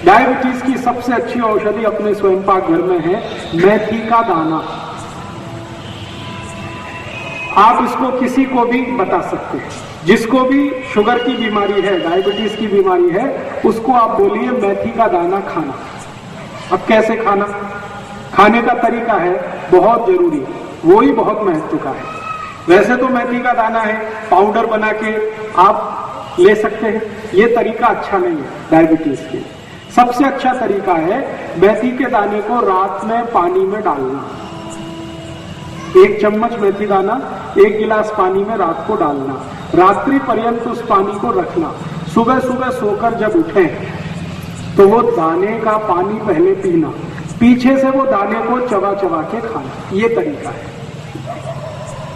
Diabetes की सबसे अच्छी औषधि अपने स्वयं पाक घर में है मेथी का दाना। आप इसको किसी को भी बता सकते हैं, जिसको भी शुगर की बीमारी है, डायबिटीज की बीमारी है, उसको आप बोलिए मेथी का दाना खाना। अब कैसे खाना, खाने का तरीका है बहुत जरूरी, वो ही बहुत महत्व का है। वैसे तो मेथी का दाना है, पाउडर बना के आप ले सकते हैं, ये तरीका अच्छा नहीं है डायबिटीज के। सबसे अच्छा तरीका है मेथी के दाने को रात में पानी में डालना। 1 चम्मच मेथी दाना 1 गिलास पानी में रात को डालना, रात्रि पर्यंत उस पानी को रखना। सुबह सुबह सोकर जब उठें तो वो दाने का पानी पहले पीना, पीछे से वो दाने को चबा चबा के खाना, ये तरीका है।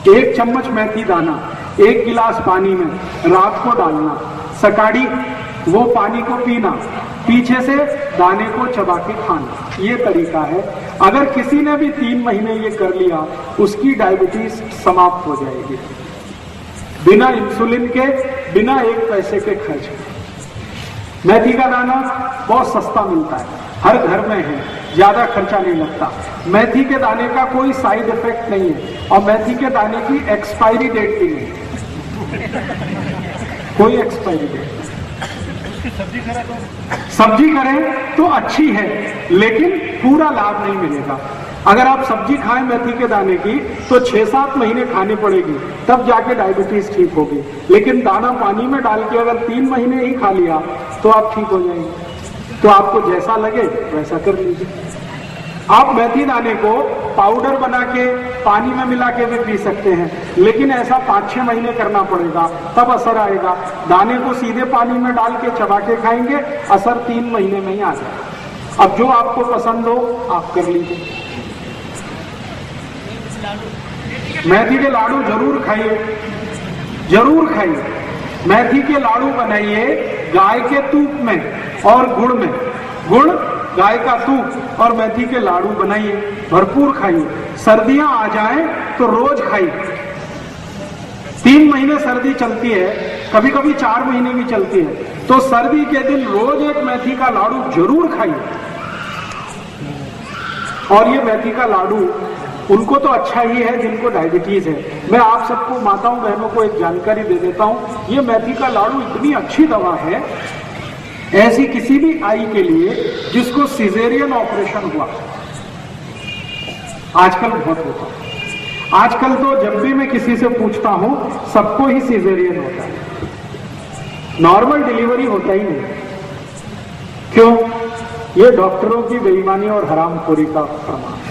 1 चम्मच मेथी दाना 1 गिलास पानी में रात को डालना, सकाड़ी वो पानी को पीना, पीछे से दाने को चबा के खाना, ये तरीका है। अगर किसी ने भी 3 महीने ये कर लिया, उसकी डायबिटीज समाप्त हो जाएगी, बिना इंसुलिन के, बिना 1 पैसे के खर्च। मेथी का दाना बहुत सस्ता मिलता है, हर घर में है, ज्यादा खर्चा नहीं लगता। मेथी के दाने का कोई साइड इफेक्ट नहीं है और मेथी के दाने की एक्सपायरी डेट भी नहीं, कोई एक्सपायरी डेट। सब्जी करें तो अच्छी है, लेकिन पूरा लाभ नहीं मिलेगा। अगर आप सब्जी खाएं मेथी के दाने की तो 6-7 महीने खानी पड़ेगी, तब जाके डायबिटीज ठीक होगी। लेकिन दाना पानी में डाल के अगर 3 महीने ही खा लिया तो आप ठीक हो जाएंगे। तो आपको जैसा लगे वैसा कर लीजिए। आप मेथी दाने को पाउडर बना के पानी में मिला के भी पी सकते हैं, लेकिन ऐसा 5-6 महीने करना पड़ेगा, तब असर आएगा। दाने को सीधे पानी में डाल के चबा के खाएंगे, असर 3 महीने में ही आ जाएगा। अब जो आपको पसंद हो आप कर लीजिए। मेथी के लाडू जरूर खाइए, जरूर खाइए। मेथी के लाडू बनाइए गाय के तूप में और गुड़ में, गुड़, गाय का तूप और मेथी के लाडू बनाइए, भरपूर खाइए। सर्दियां आ जाएं तो रोज खाइए। 3 महीने सर्दी चलती है, कभी कभी 4 महीने भी चलती है, तो सर्दी के दिन रोज 1 मेथी का लाडू जरूर खाइए। और ये मेथी का लाडू उनको तो अच्छा ही है जिनको डायबिटीज है। मैं आप सबको, माताओं बहनों को एक जानकारी दे देता हूं, ये मेथी का लाडू इतनी अच्छी दवा है, ऐसी किसी भी आई के लिए जिसको सिजेरियन ऑपरेशन हुआ, आजकल बहुत होता है। आजकल तो जब भी मैं किसी से पूछता हूं सबको ही सिजेरियन होता है, नॉर्मल डिलीवरी होता ही नहीं। क्यों? ये डॉक्टरों की बेईमानी और हरामखोरी का प्रमाण।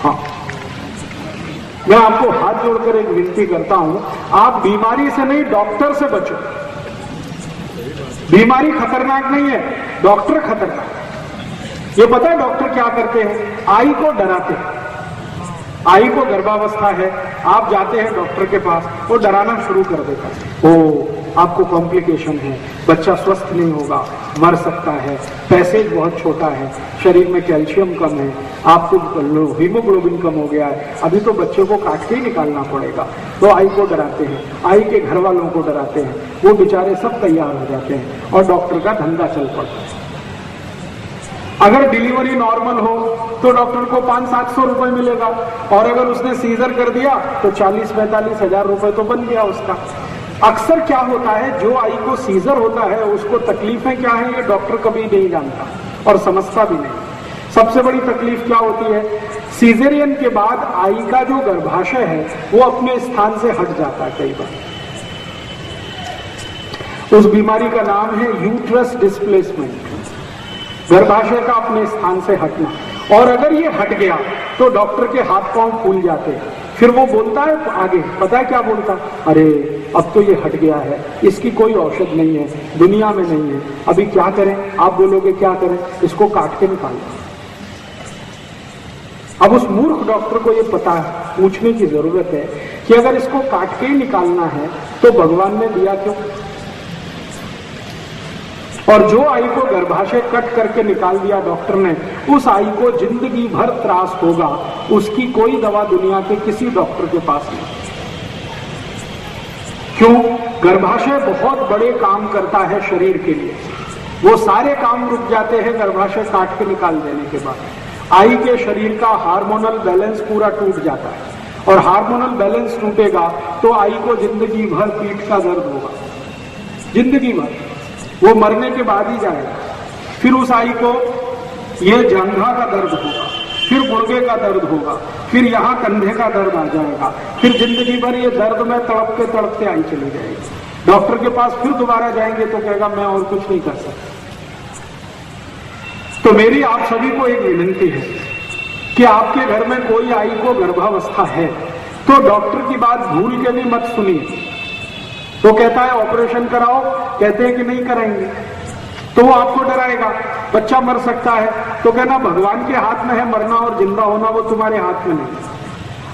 हाँ, मैं आपको हाथ जोड़कर एक विनती करता हूं, आप बीमारी से नहीं डॉक्टर से बचो। बीमारी खतरनाक नहीं है, डॉक्टर खतरनाक। ये पता है डॉक्टर क्या करते हैं? आई को डराते हैं। आई को गर्भावस्था है, आप जाते हैं डॉक्टर के पास, वो डराना शुरू कर देता है, ओ आपको कॉम्प्लिकेशन है, बच्चा स्वस्थ नहीं होगा, मर सकता है, पैसेज बहुत छोटा है, शरीर में कैल्शियम कम है, आपको हीमोग्लोबिन कम हो गया है, अभी तो बच्चे को काट के ही निकालना पड़ेगा। तो आई को डराते हैं, आई के घर वालों को डराते हैं, वो बेचारे सब तैयार हो जाते हैं और डॉक्टर का धंधा चल पड़ता है। अगर डिलीवरी नॉर्मल हो तो डॉक्टर को 500-700 रुपए मिलेगा, और अगर उसने सीजर कर दिया तो 40-45 हजार रुपए तो बन गया उसका। अक्सर क्या होता है, जो आई को सीजर होता है उसको तकलीफें क्या है ये डॉक्टर कभी नहीं जानता और समझता भी नहीं। सबसे बड़ी तकलीफ क्या होती है, सीजरियन के बाद आई का जो गर्भाशय है वो अपने स्थान से हट जाता है कई बार। उस बीमारी का नाम है यूट्रस डिस्प्लेसमेंट, गर्भाशय का अपने स्थान से हटना। और अगर ये हट गया तो डॉक्टर के हाथ पांव फूल जाते हैं, फिर वो बोलता है आगे, पता है क्या बोलता? अरे अब तो ये हट गया है, इसकी कोई औषध नहीं है, दुनिया में नहीं है, अभी क्या करें? आप बोलोगे क्या करें? इसको काट के निकालो। अब उस मूर्ख डॉक्टर को ये पता है, पूछने की जरूरत है कि अगर इसको काट के ही निकालना है तो भगवान ने दिया क्यों? और जो आई को गर्भाशय कट करके निकाल दिया डॉक्टर ने, उस आई को जिंदगी भर त्रास होगा, उसकी कोई दवा दुनिया के किसी डॉक्टर के पास नहीं। क्यों? गर्भाशय बहुत बड़े काम करता है शरीर के लिए। वो सारे काम रुक जाते हैं गर्भाशय काट के निकाल देने के बाद। आई के शरीर का हार्मोनल बैलेंस पूरा टूट जाता है, और हार्मोनल बैलेंस टूटेगा तो आई को जिंदगी भर पीठ का दर्द होगा, जिंदगी भर। वो मरने के बाद ही जाएगा। फिर उस आई को ये जांघा का दर्द होगा, फिर गुर्दे का दर्द होगा, फिर यहाँ कंधे का दर्द आ जाएगा, फिर जिंदगी भर ये दर्द में तड़पते आई चली जाएगी। डॉक्टर के पास फिर दोबारा जाएंगे तो कहेगा मैं और कुछ नहीं कर सकता। तो मेरी आप सभी को एक विनती है कि आपके घर में कोई आई को गर्भावस्था है तो डॉक्टर की बात भूल के भी मत सुनिए। तो कहता है ऑपरेशन कराओ, कहते हैं कि नहीं कराएंगे, तो वो आपको डराएगा, बच्चा मर सकता है, तो कहना भगवान के हाथ में है मरना और जिंदा होना, वो तुम्हारे हाथ में नहीं।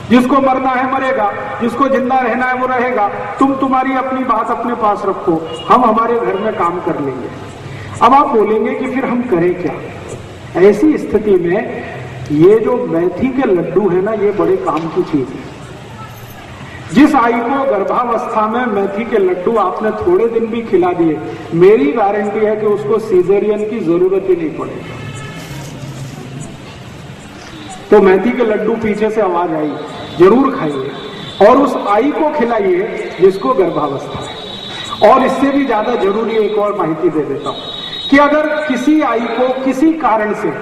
जिसको मरना है मरेगा, जिसको जिंदा रहना है वो रहेगा। तुम तुम्हारी अपनी बात अपने पास रखो, हम हमारे घर में काम कर लेंगे। अब आप बोलेंगे कि फिर हम करें क्या? ऐसी स्थिति में ये जो मेथी के लड्डू है ना, ये बड़े काम की चीज है। जिस आई को गर्भावस्था में मेथी के लड्डू आपने थोड़े दिन भी खिला दिए, मेरी गारंटी है कि उसको सीजरियन की जरूरत ही नहीं पड़ेगी। तो मेथी के लड्डू पीछे से आवाज आई, जरूर खाइए और उस आई को खिलाइए जिसको गर्भावस्था है। और इससे भी ज्यादा जरूरी एक और माहिती दे देता हूं कि अगर किसी आई को किसी कारण से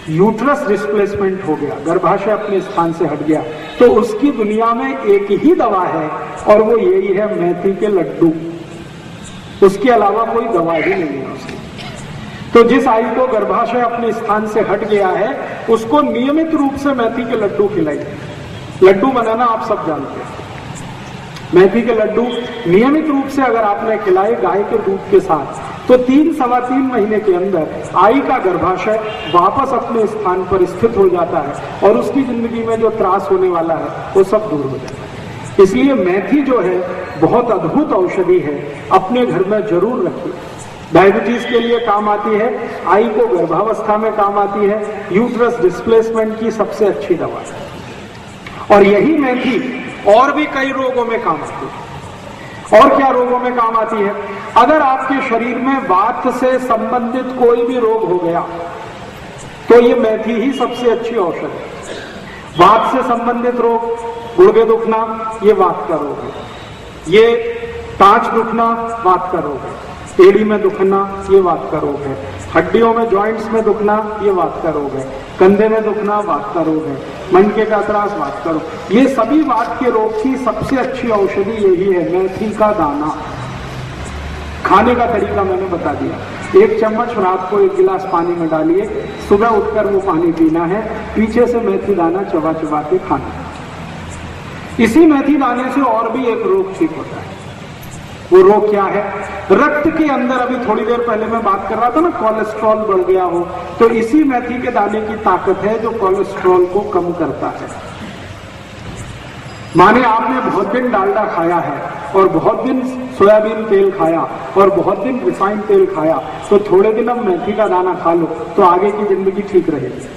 यूट्रस डिस्प्लेसमेंट हो गया, गर्भाशय अपने स्थान से हट गया, तो उसकी दुनिया में एक ही दवा है और वो यही है मेथी के लड्डू। उसके अलावा कोई दवा ही नहीं है उसकी। तो जिस आई को गर्भाशय अपने स्थान से हट गया है उसको नियमित रूप से मेथी के लड्डू खिलाइए। लड्डू बनाना आप सब जानते हैं। मेथी के लड्डू नियमित रूप से अगर आपने खिलाए गाय के दूध के साथ, तो 3-3.25 महीने के अंदर आई का गर्भाशय वापस अपने स्थान पर स्थित हो जाता है और उसकी जिंदगी में जो त्रास होने वाला है वो सब दूर हो जाता है। इसलिए मेथी जो है बहुत अद्भुत औषधि है, अपने घर में जरूर रखिए। डायबिटीज के लिए काम आती है, आई को गर्भावस्था में काम आती है, यूट्रस डिस्प्लेसमेंट की सबसे अच्छी दवा है। और यही मेथी और भी कई रोगों में काम आती है। और क्या रोगों में काम आती है? अगर आपके शरीर में वात से संबंधित कोई भी रोग हो गया तो ये मेथी ही सबसे अच्छी औषध है। वात से संबंधित रोग, गुर्दे दुखना, ये वात का रोग है। ये टांच दुखना वात का रोग है। एड़ी में दुखना ये वात का रोग है। हड्डियों में जॉइंट्स में दुखना ये वात का रोग है। कंधे में दुखना वात का रोग है। मनके का त्रास वात का रोग। ये सभी वात के रोग की सबसे अच्छी औषधि यही है, मेथी का दाना। खाने का तरीका मैंने बता दिया। 1 चम्मच रात को 1 गिलास पानी में डालिए, सुबह उठकर वो पानी पीना है, पीछे से मेथी दाना चबा चबा के खाना। इसी मेथी दाने से और भी एक रोग ठीक होता है। वो रोग क्या है? रक्त के अंदर, अभी थोड़ी देर पहले मैं बात कर रहा था ना, कोलेस्ट्रॉल बढ़ गया हो, तो इसी मेथी के दाने की ताकत है जो कोलेस्ट्रॉल को कम करता है। माने आपने बहुत दिन डालडा खाया है और बहुत दिन सोयाबीन तेल खाया और बहुत दिन रिफाइंड तेल खाया, तो थोड़े दिन अब मेथी का दाना खा लो तो आगे की जिंदगी ठीक रहेगी।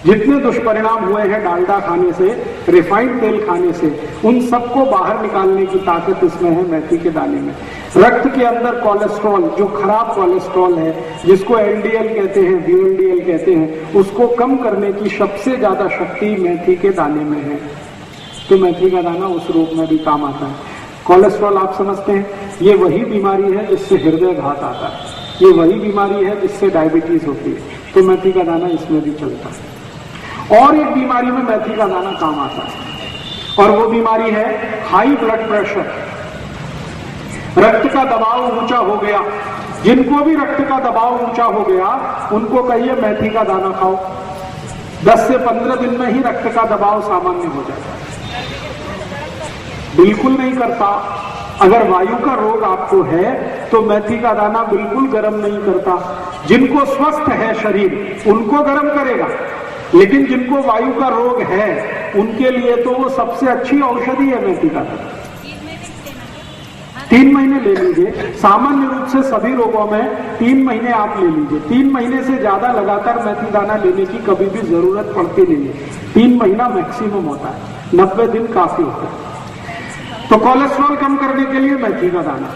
जितने दुष्परिणाम हुए हैं डालडा खाने से, रिफाइंड तेल खाने से, उन सबको बाहर निकालने की ताकत इसमें है मेथी के दाने में। रक्त के अंदर कोलेस्ट्रॉल, जो खराब कोलेस्ट्रॉल है, जिसको एलडीएल कहते हैं, वीएलडीएल कहते हैं, उसको कम करने की सबसे ज्यादा शक्ति मेथी के दाने में है। तो मेथी का दाना उस रोग में भी काम आता है। कोलेस्ट्रॉल आप समझते हैं, ये वही बीमारी है जिससे हृदय घात आता है, ये वही बीमारी है जिससे डायबिटीज होती है। तो मेथी का दाना इसमें भी चलता है। और एक बीमारी में मेथी का दाना काम आता है और वो बीमारी है हाई ब्लड प्रेशर। रक्त का दबाव ऊंचा हो गया, जिनको भी रक्त का दबाव ऊंचा हो गया उनको कहिए मेथी का दाना खाओ, 10 से 15 दिन में ही रक्त का दबाव सामान्य हो जाता है। बिल्कुल नहीं करता। अगर वायु का रोग आपको है तो मेथी का दाना बिल्कुल गर्म नहीं करता। जिनको स्वस्थ है शरीर उनको गर्म करेगा, लेकिन जिनको वायु का रोग है उनके लिए तो वो सबसे अच्छी औषधि है मेथी का दाना। 3 महीने ले लीजिए। सामान्य रूप से सभी रोगों में 3 महीने आप ले लीजिए। 3 महीने से ज्यादा लगातार मेथी दाना लेने की कभी भी जरूरत पड़ती नहीं है। 3 महीना मैक्सिमम होता है, 90 दिन काफी होता है। तो कोलेस्ट्रॉल कम करने के लिए मेथी का दाना,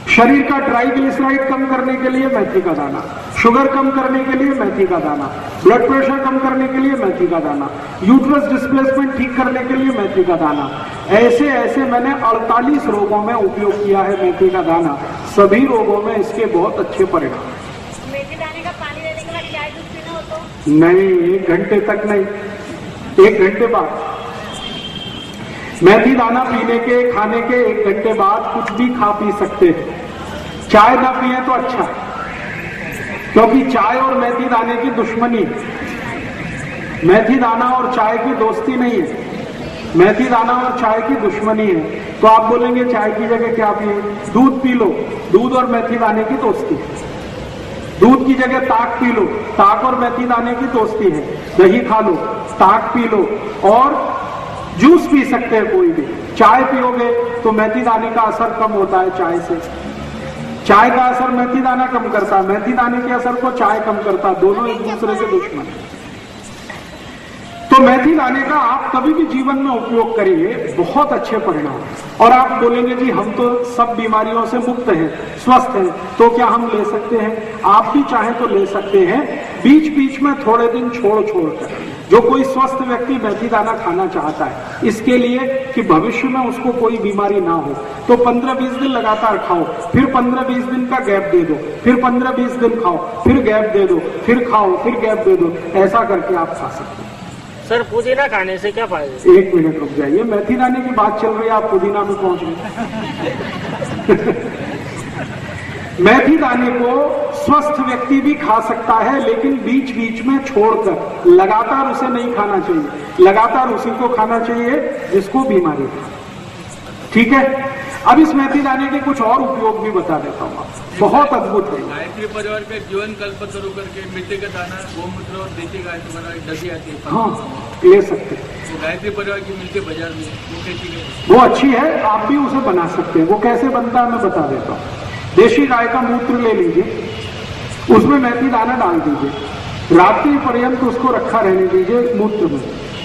शरीर का ट्राइग्लिसराइड कम करने के लिए मेथी का दाना, शुगर कम करने के लिए मेथी का दाना, ब्लड प्रेशर कम करने के लिए मेथी का दाना, यूट्रस डिस्प्लेसमेंट ठीक करने के लिए मेथी का दाना। ऐसे ऐसे मैंने 48 रोगों में उपयोग किया है मेथी का दाना। सभी रोगों में इसके बहुत अच्छे परिणाम। मेथी दाने का पानी लेने के बाद चाय दूध पीना हो तो? नहीं, 1 घंटे तक नहीं, 1 घंटे बाद। मेथी दाना पीने के, खाने के 1 घंटे बाद कुछ भी खा पी सकते हैं। चाय ना पिए तो अच्छा है, क्योंकि चाय और मेथी दाने की दुश्मनी है। मेथी दाना और चाय की दोस्ती नहीं है, मेथी दाना और चाय की दुश्मनी है। तो आप बोलेंगे चाय की जगह क्या पिए? दूध पी लो, दूध और मेथी दाने की दोस्ती है। दूध की जगह ताक पी लो, ताक और मेथी दाने की दोस्ती है। दही खा लो, ताक पी लो, और जूस पी सकते हैं कोई भी। चाय पियोगे तो मेथी दाने का असर कम होता है चाय से। चाय का असर मेथी दाना कम करता है, मेथी दाने के असर को चाय कम करता है। दोनों एक दूसरे के दुश्मन है। तो मेथी दाने का आप कभी भी जीवन में उपयोग करिए, बहुत अच्छे परिणाम। और आप बोलेंगे जी हम तो सब बीमारियों से मुक्त हैं, स्वस्थ हैं, तो क्या हम ले सकते हैं? आप भी चाहें तो ले सकते हैं, बीच बीच में थोड़े दिन छोड़ कर। जो कोई स्वस्थ व्यक्ति मेथी दाना खाना चाहता है, इसके लिए कि भविष्य में उसको कोई बीमारी ना हो, तो 15-20 दिन लगातार खाओ, फिर 15-20 दिन का गैप दे दो, फिर 15-20 दिन खाओ, फिर गैप दे दो, फिर खाओ, फिर गैप दे दो। ऐसा करके आप खा सकते हैं। सर, पुदीना खाने से क्या फायदे? 1 मिनट रुक जाइए, मेथी दाने की बात चल रही है, आप पुदीना में पहुंच गए। मेथी दाने को स्वस्थ व्यक्ति भी खा सकता है, लेकिन बीच बीच में छोड़कर, लगातार उसे नहीं खाना चाहिए। लगातार उसी को खाना चाहिए जिसको बीमारी है। ठीक है, अब इस मेथी दाने के कुछ और उपयोग भी बता देता हूँ, बहुत अद्भुत है। गायत्री परिवार के जीवन कल्पतरु करके मिट्टी का दाना, गोमूत्र और देसी गाय से बना डसी आती है। हाँ, ले सकते हैं। वो गायत्री परिवार की मिलती है बाजार में, वो कैसी है? वो अच्छी है, आप भी उसे बना सकते हैं। वो कैसे बनता है मैं बता देता हूँ। देशी गाय का मूत्र ले लीजिए, उसमें मेथी दाना डाल दीजिए, रात्रि पर्यंत उसको रखा रहने दीजिए मूत्र में।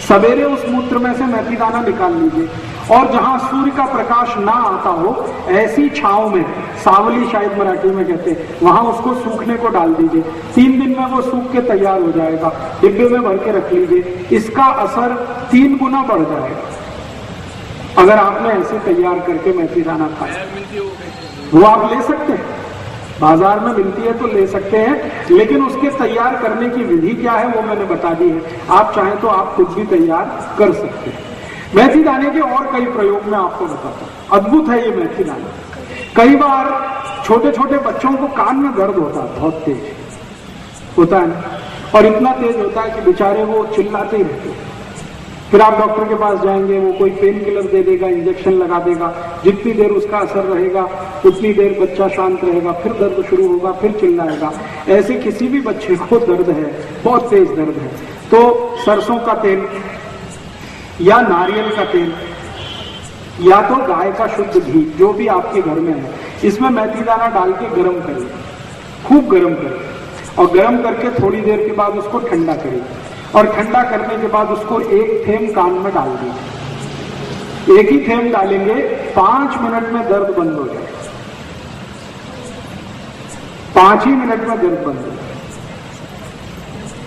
सवेरे उस मूत्र में से मेथी दाना निकाल लीजिए, और जहां सूर्य का प्रकाश ना आता हो, ऐसी छांव में, सावली शायद मराठी में कहते हैं, वहां उसको सूखने को डाल दीजिए। 3 दिन में वो सूख के तैयार हो जाएगा। डिब्बे में भर के रख लीजिए, इसका असर 3 गुना बढ़ जाएगा अगर आपने ऐसे तैयार करके मेथी दाना खाया। वो आप ले सकते हैं, बाजार में मिलती है तो ले सकते हैं, लेकिन उसके तैयार करने की विधि क्या है वो मैंने बता दी है। आप चाहें तो आप खुद भी तैयार कर सकते हैं। मेथी दाने के और कई प्रयोग मैं आपको बताता हूँ। अद्भुत है ये मेथी दाना। कई बार छोटे छोटे बच्चों को कान में दर्द होता है, बहुत तेज होता है, और इतना तेज होता है कि बेचारे वो चिल्लाते ही रहते हैं। फिर आप डॉक्टर के पास जाएंगे, वो कोई पेन किलर दे देगा, इंजेक्शन लगा देगा। जितनी देर उसका असर रहेगा उतनी देर बच्चा शांत रहेगा, फिर दर्द शुरू होगा, फिर चिल्लाएगा। ऐसे किसी भी बच्चे को दर्द है, बहुत तेज दर्द है, तो सरसों का तेल या नारियल का तेल या तो गाय का शुद्ध घी, जो भी आपके घर में है, इसमें मेथी दाना डाल के गर्म करिए, खूब गर्म करिए, और गर्म करके थोड़ी देर के बाद उसको ठंडा करिए, और ठंडा करने के बाद उसको 1 थेम कान में डाल दीजिए। 1 ही थेम डालेंगे, 5 मिनट में दर्द बंद हो जाए। 5 ही मिनट में दर्द बंद हो जाए,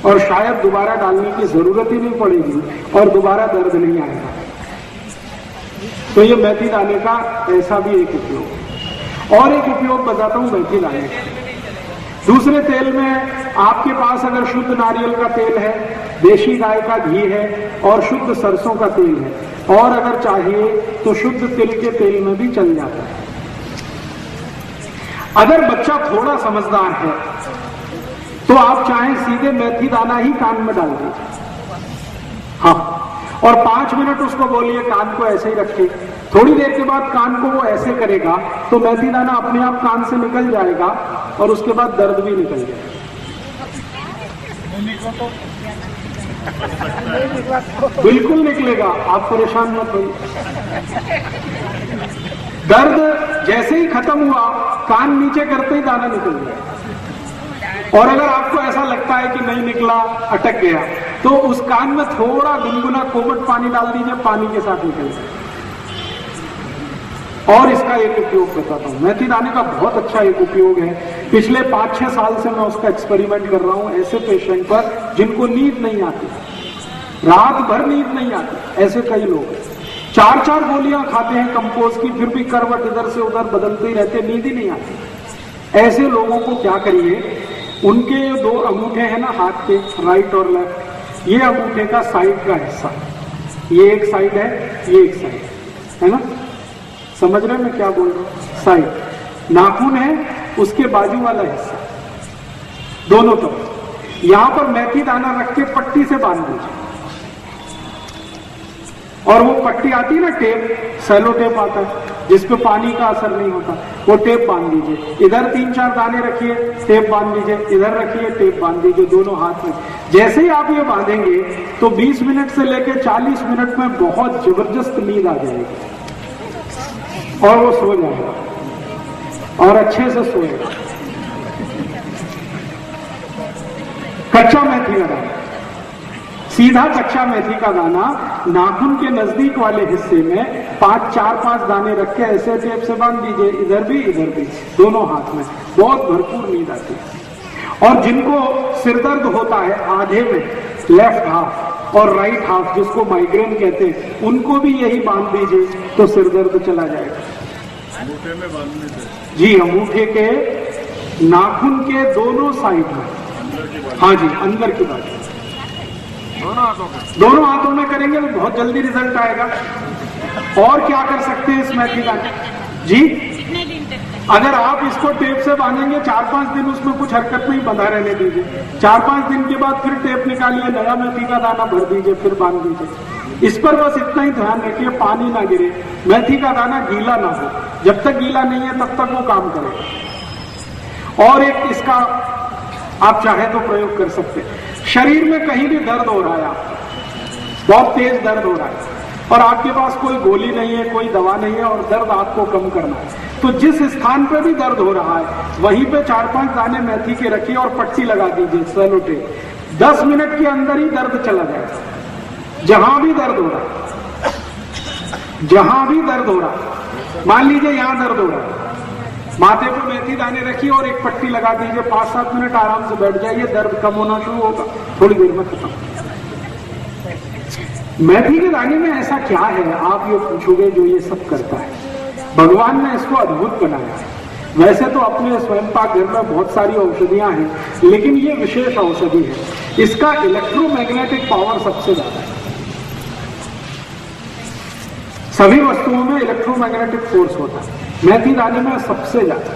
और शायद दोबारा डालने की जरूरत ही नहीं पड़ेगी, और दोबारा दर्द नहीं आएगा। तो ये मेथी दाने का ऐसा भी एक उपयोग है। और एक उपयोग बताता हूं मेथी दाने का। दूसरे तेल में आपके पास अगर शुद्ध नारियल का तेल है, देशी गाय का घी है, और शुद्ध सरसों का तेल है, और अगर चाहिए तो शुद्ध तिल के तेल में भी चल जाता है। अगर बच्चा थोड़ा समझदार है तो आप चाहें सीधे मेथी दाना ही कान में डाल दीजिए, हाँ, और 5 मिनट उसको बोलिए कान को ऐसे ही रखिए। थोड़ी देर के बाद कान को वो ऐसे करेगा तो मेथी दाना अपने आप कान से निकल जाएगा, और उसके बाद दर्द भी निकल जाएगा। बिल्कुल निकलेगा, आप परेशान मत होइए। दर्द जैसे ही खत्म हुआ, कान नीचे करते ही दाना निकल गया। और अगर आपको ऐसा लगता है कि नहीं निकला, अटक गया, तो उस कान में थोड़ा गुनगुना कोमट पानी डाल दीजिए, पानी के साथ निकल जाए। और इसका एक उपयोग बताता हूँ। मेथी दाने का बहुत अच्छा एक उपयोग है। पिछले 5-6 साल से मैं उसका एक्सपेरिमेंट कर रहा हूँ ऐसे पेशेंट पर जिनको नींद नहीं आती, रात भर नींद नहीं आती, ऐसे कई लोग 4-4 गोलियां खाते हैं कंपोज की, फिर भी करवट इधर से उधर बदलते ही रहते, नींद ही नहीं आती। ऐसे लोगों को क्या करिए, उनके 2 अंगूठे हैं ना हाथ के, राइट और लेफ्ट, ये अंगूठे का साइड का हिस्सा, ये एक साइड है, ये एक साइड है ना, समझ रहे हैं मैं क्या बोल रहा हूं? साइड नाखून है, उसके बाजू वाला हिस्सा दोनों तरफ, यहां पर मेथी दाना रख के पट्टी से बांध दीजिए। और वो पट्टी आती है ना टेप, सेलो टेप आता है जिसपे पानी का असर नहीं होता, वो टेप बांध दीजिए। इधर 3-4 दाने रखिए, टेप बांध दीजिए, इधर रखिए, टेप बांध दीजिए, दोनों हाथ में। जैसे ही आप ये बांधेंगे तो 20 मिनट से लेकर 40 मिनट में बहुत जबरदस्त नींद आ जाएगी और वो सो जाएगा और अच्छे से सोएगा। कच्चा मेथी का दाना, सीधा कच्चा मेथी का दाना नाखून के नजदीक वाले हिस्से में 4-5 दाने रख के ऐसे टेप से बांध दीजिए, इधर भी दोनों हाथ में, बहुत भरपूर नींद आती है। और जिनको सिरदर्द होता है आधे में, लेफ्ट हाफ और राइट हाफ, जिसको माइग्रेन कहते हैं, उनको भी यही बांध दीजिए तो सिरदर्द चला जाएगा। अंगूठे में बांधने से? जी, अंगूठे के नाखून के दोनों साइड में, हाँ जी, अंदर की बात, दोनों हाथों में करेंगे तो बहुत जल्दी रिजल्ट आएगा। और क्या कर सकते हैं इस मेथी दाने जी, कितने दिन तक? अगर आप इसको टेप से बांधेंगे 4-5 दिन उसमें कुछ हरकत नहीं, बंधा रहने दीजिए। 4-5 दिन के बाद फिर टेप निकालिए, नया मेथी का दाना भर दीजिए, फिर बांध दीजिए। इस पर बस इतना ही ध्यान रखिए पानी ना गिरे, मेथी का दाना गीला ना हो। जब तक गीला नहीं है तब तक वो काम करेगा। और एक इसका आप चाहे तो प्रयोग कर सकते हैं, शरीर में कहीं भी दर्द हो रहा है, आपको बहुत तेज दर्द हो रहा है और आपके पास कोई गोली नहीं है, कोई दवा नहीं है और दर्द आपको कम करना है, तो जिस स्थान पे भी दर्द हो रहा है वहीं पे 4-5 दाने मेथी के रखिए और पट्टी लगा दीजिए, सेलो टेप। 10 मिनट के अंदर ही दर्द चला जाएगा। जहां भी दर्द हो रहा है, जहां भी दर्द हो रहा है, मान लीजिए यहां दर्द हो रहा है, माथे पर मेथी दाने रखिए और एक पट्टी लगा दीजिए, 5-7 मिनट आराम से बैठ जाइए, दर्द कम होना शुरू होगा, थोड़ी देर में खत्म। मेथी के दाने में ऐसा क्या है, आप ये पूछोगे, जो ये सब करता है? भगवान ने इसको अद्भुत बनाया है। वैसे तो अपने स्वयं पाक घर में बहुत सारी औषधियां हैं, लेकिन ये विशेष औषधि है। इसका इलेक्ट्रोमैग्नेटिक पावर सबसे ज्यादा है। सभी वस्तुओं में इलेक्ट्रोमैग्नेटिक फोर्स होता है, मेथी दाने में सबसे ज्यादा।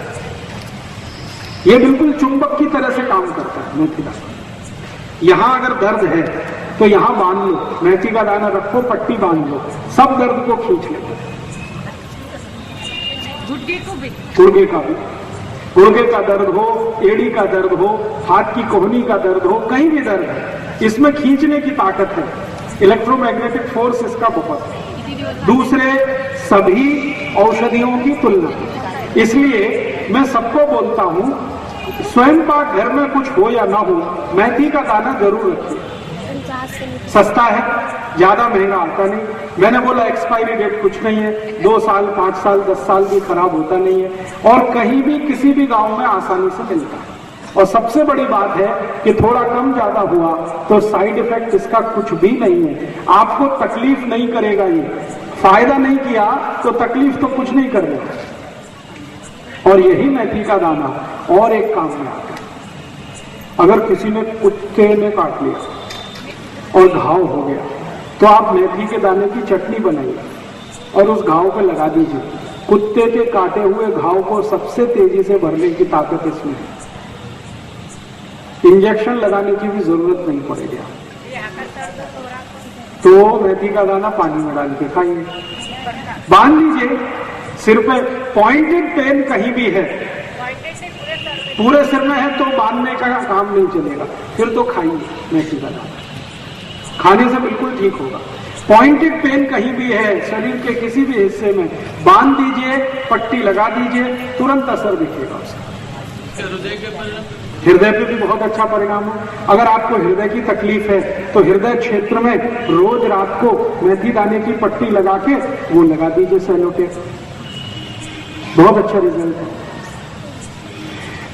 ये बिल्कुल चुंबक की तरह से काम करता है मेथी दाना। यहां अगर दर्द है तो यहां बांध लो, मेथी का दाना रखो, पट्टी बांध लो, सब दर्द को खींच लेते। गुर्गे को भी, गुर्गे का भी, गुर्गे का दर्द हो, एड़ी का दर्द हो, हाथ की कोहनी का दर्द हो, कहीं भी दर्द है, इसमें खींचने की ताकत है। इलेक्ट्रोमैग्नेटिक फोर्स इसका बहुत है, दूसरे सभी औषधियों की तुलना। इसलिए मैं सबको बोलता हूं, स्वयं पाक घर में कुछ हो या ना हो, मेथी का दाना जरूर रखिए। सस्ता है, ज्यादा महंगा आता नहीं। मैंने बोला एक्सपायरी डेट कुछ नहीं है, 2 साल, 5 साल, 10 साल भी खराब होता नहीं है और कहीं भी किसी भी गांव में आसानी से मिलता है। और सबसे बड़ी बात है कि थोड़ा कम ज्यादा हुआ तो साइड इफेक्ट इसका कुछ भी नहीं है, आपको तकलीफ नहीं करेगा। ये फायदा नहीं किया तो तकलीफ तो कुछ नहीं करेगा। और यही मेथी का दाना और एक काम में आता है। अगर किसी ने कुत्ते ने काट लिया और घाव हो गया तो आप मेथी के दाने की चटनी बनाइए और उस घाव पे लगा दीजिए। कुत्ते के काटे हुए घाव को सबसे तेजी से भरने की ताकत इसमें है। इंजेक्शन लगाने की भी जरूरत नहीं पड़ेगी। तो मेथी का दाना पानी में डाल के खाइए, बांध लीजिए सिर पे। पॉइंटेड पेन कहीं भी है, पूरे सिर में है तो बांधने का काम नहीं चलेगा, फिर तो खाइए मेथी का दाना, खाने से बिल्कुल ठीक होगा। पॉइंटेड पेन कहीं भी है शरीर के किसी भी हिस्से में, बांध दीजिए, पट्टी लगा दीजिए, तुरंत असर दिखेगा उसका। हृदय पे भी बहुत अच्छा परिणाम है। अगर आपको हृदय की तकलीफ है तो हृदय क्षेत्र में रोज रात को मेथी दाने की पट्टी लगा के वो लगा दीजिए सेलो टेप, बहुत अच्छा रिजल्ट है।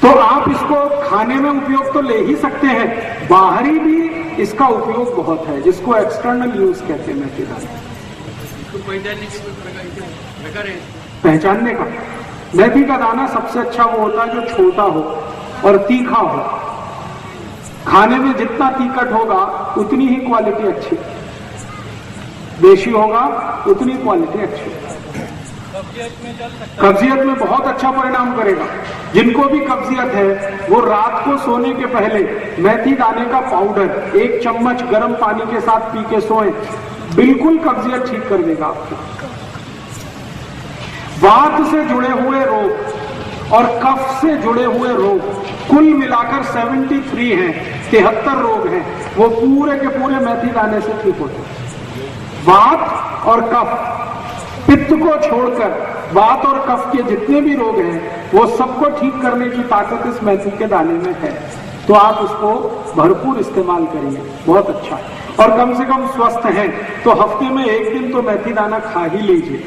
तो आप इसको खाने में उपयोग तो ले ही सकते हैं, बाहरी भी इसका उपयोग बहुत है, जिसको एक्सटर्नल यूज कहते हैं मेथी दाना। इसको पहचानने की कोई प्रकार है? पहचानने का, मेथी का दाना सबसे अच्छा वो होता है जो छोटा हो और तीखा हो। खाने में जितना तीखट होगा उतनी ही क्वालिटी अच्छी, देशी होगा उतनी क्वालिटी अच्छी। कब्जियत में बहुत अच्छा परिणाम करेगा। जिनको भी कब्जियत है वो रात को सोने के पहले मेथी दाने का पाउडर 1 चम्मच गर्म पानी के साथ पी के सोएं, बिल्कुल कब्जियत ठीक कर देगा आपको। वात से जुड़े हुए रोग और कफ से जुड़े हुए रोग कुल मिलाकर 73 हैं, 73 रोग हैं, वो पूरे के पूरे मेथी दाने से ठीक होते हैं। वात और कफ, पित्त को छोड़कर वात और कफ के जितने भी रोग हैं वो सबको ठीक करने की ताकत इस मेथी के दाने में है। तो आप उसको भरपूर इस्तेमाल करिए, बहुत अच्छा है। और कम से कम स्वस्थ हैं तो हफ्ते में 1 दिन तो मेथी दाना खा ही लीजिए,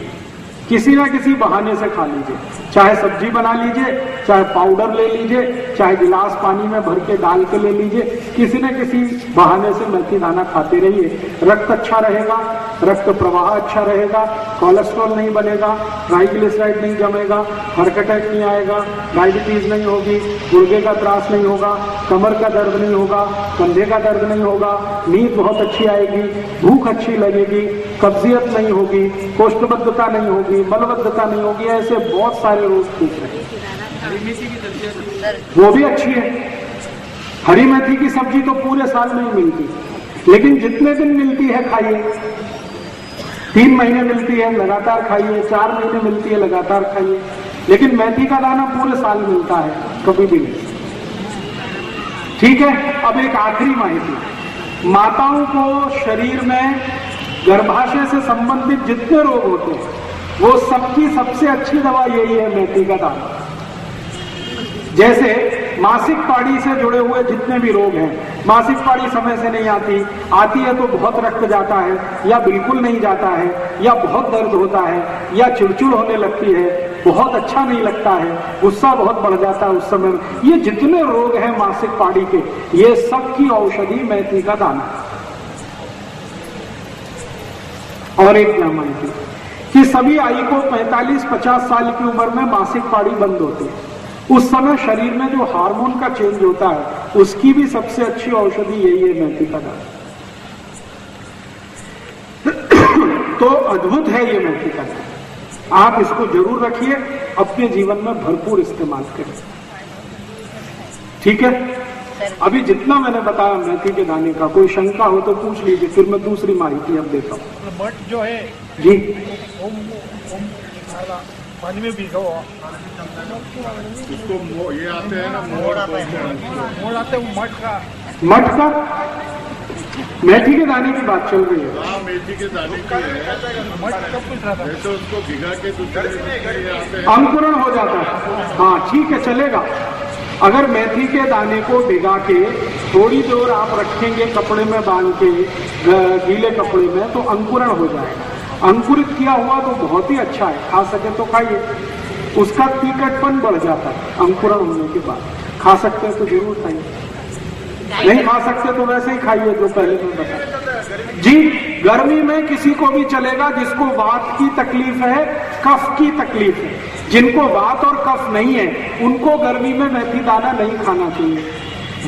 किसी ना किसी बहाने से खा लीजिए। चाहे सब्जी बना लीजिए, चाहे पाउडर ले लीजिए, चाहे गिलास पानी में भर के डाल के ले लीजिए, किसी न किसी बहाने से मेथी दाना खाते रहिए। रक्त अच्छा रहेगा, रक्त प्रवाह अच्छा रहेगा, कोलेस्ट्रॉल नहीं बनेगा, ट्राइग्लिसराइड नहीं जमेगा, हार्ट अटैक नहीं आएगा, डायबिटीज नहीं होगी, गुर्दे का त्रास नहीं होगा, कमर का दर्द नहीं होगा, कंधे का दर्द नहीं होगा, नींद बहुत अच्छी आएगी, भूख अच्छी लगेगी, कब्जियत नहीं होगी, कोष्ठबद्धता नहीं होगी, मलबद्धता नहीं होगी, ऐसे बहुत सारे रोग ठीक रहे। हरी मेथी की सब्जी वो भी अच्छी है। हरी मेथी की सब्जी तो पूरे साल नहीं मिलती, लेकिन जितने दिन मिलती है खाइए। 3 महीने मिलती है लगातार खाइए, 4 महीने मिलती है लगातार खाइए, लेकिन मेथी का दाना पूरे साल मिलता है, कभी भी नहीं। ठीक है, अब एक आखिरी माहिती, माताओं को शरीर में गर्भाशय से संबंधित जितने रोग होते हैं वो सबकी सबसे अच्छी दवा यही है, मेथी का दाना। जैसे मासिक पाड़ी से जुड़े हुए जितने भी रोग हैं, मासिक पाड़ी समय से नहीं आती, आती है तो बहुत रक्त जाता है या बिल्कुल नहीं जाता है, या बहुत दर्द होता है, या चिड़चिड़ होने लगती है, बहुत अच्छा नहीं लगता है, गुस्सा बहुत बढ़ जाता है उस समय, ये जितने रोग हैं मासिक पाड़ी के, ये सबकी औषधि मेथी का दाना। और एक क्या मानती कि सभी आई को 45-50 साल की उम्र में मासिक पाड़ी बंद होती है। उस समय शरीर में जो हार्मोन का चेंज होता है उसकी भी सबसे अच्छी औषधि यही है, मेथी का दाना। तो अद्भुत है ये मेथी का दाना, आप इसको जरूर रखिए, अपने जीवन में भरपूर इस्तेमाल करें। ठीक है, अभी जितना मैंने बताया मेथी के दाने का, कोई शंका हो तो पूछ लीजिए, फिर मैं दूसरी माहिती अब देता हूँ। मठ जो है जी, पानी में भिगो, इसको ये आते हैं ना मोड़ आते हैं मठ का। मठ का मेथी के दाने की बात चल रही है। हाँ, मेथी के दाने की है। मठ कब पूछ रहा था? जैसे उसको भिगा के दूसरे आते हैं, अंकुरण हो जाता है। हाँ ठीक है, चलेगा। अगर मेथी के दाने को भिगा के थोड़ी देर आप रखेंगे कपड़े में बांध के, गीले कपड़े में, तो अंकुरण हो जाएगा। अंकुरित किया हुआ तो बहुत ही अच्छा है, खा सके तो खाइए, उसका तीखटपन बढ़ जाता है अंकुरण होने के बाद। खा सकते हैं तो जरूर खाइए, नहीं खा सकते तो वैसे ही खाइए जो पहले मैं बताया। जी, गर्मी में किसी को भी चलेगा जिसको वात की तकलीफ है, कफ की तकलीफ है। जिनको वात और कफ नहीं है उनको गर्मी में मेथी दाना नहीं खाना चाहिए।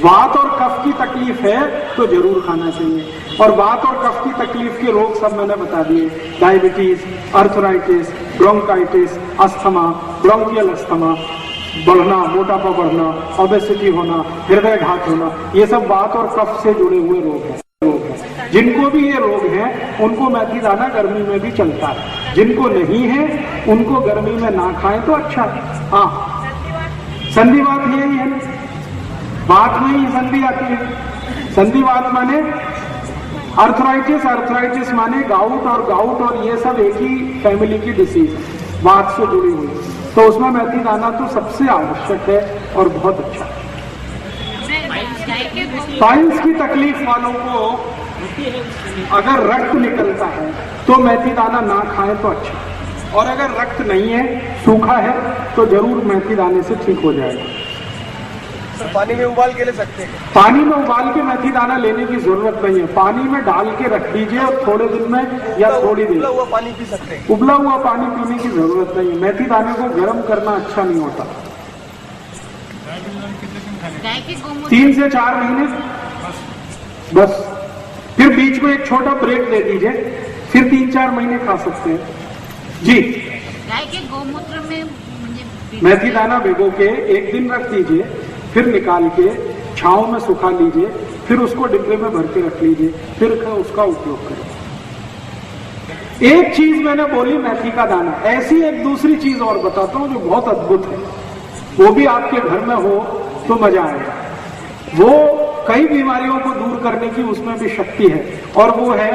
वात और कफ की तकलीफ है तो जरूर खाना चाहिए। और वात और कफ की तकलीफ के रोग सब मैंने बता दिए, diabetes, arthritis, bronchitis, asthma, bronchial asthma बढ़ना, मोटापा बढ़ना, ओबेसिटी होना, हृदय घात होना, ये सब वात और कफ से जुड़े हुए रोग हैं। जिनको भी ये रोग हैं उनको मेथी दाना गर्मी में भी चलता है, जिनको नहीं है उनको गर्मी में ना खाएं तो अच्छा है। हाँ, संधिवात यही है, बात में ही संधि आती है। संधिवात माने अर्थराइटिस, अर्थराइटिस माने गाउट, और गाउट और ये सब एक ही फैमिली की डिसीज है, वात से जुड़ी हुई। तो उसमें मेथी दाना तो सबसे आवश्यक है और बहुत अच्छा है। पाइल्स की तकलीफ वालों को अगर रक्त निकलता है तो मेथी दाना ना खाएं तो अच्छा। और अगर रक्त नहीं है, सूखा है, तो जरूर मेथी दाने से ठीक हो जाएगा। सर पानी में उबाल के ले सकते हैं? पानी में उबाल के मेथी दाना लेने की जरूरत नहीं है, पानी में डाल के रख दीजिए और थोड़े दिन में या थोड़ी देर उबला हुआ पानी पी सकते हैं? उबला हुआ पानी पीने की जरूरत नहीं है। मेथी दाने को गर्म करना अच्छा नहीं होता। गाय के गोमूत्र 3 से 4 महीने बस, फिर बीच में एक छोटा ब्रेक दे दीजिए, फिर 3-4 महीने खा सकते हैं जी। गाय के गोमूत्र में मुझे मेथी दाना भिगो के 1 दिन रख दीजिए, फिर निकाल के छांव में सुखा लीजिए, फिर उसको डिब्बे में भर के रख लीजिए, फिर उसका उपयोग करें। एक चीज मैंने बोली मेथी का दाना, ऐसी एक दूसरी चीज और बताता हूं जो बहुत अद्भुत है, वो भी आपके घर में हो तो मजा आएगा। वो कई बीमारियों को दूर करने की उसमें भी शक्ति है, और वो है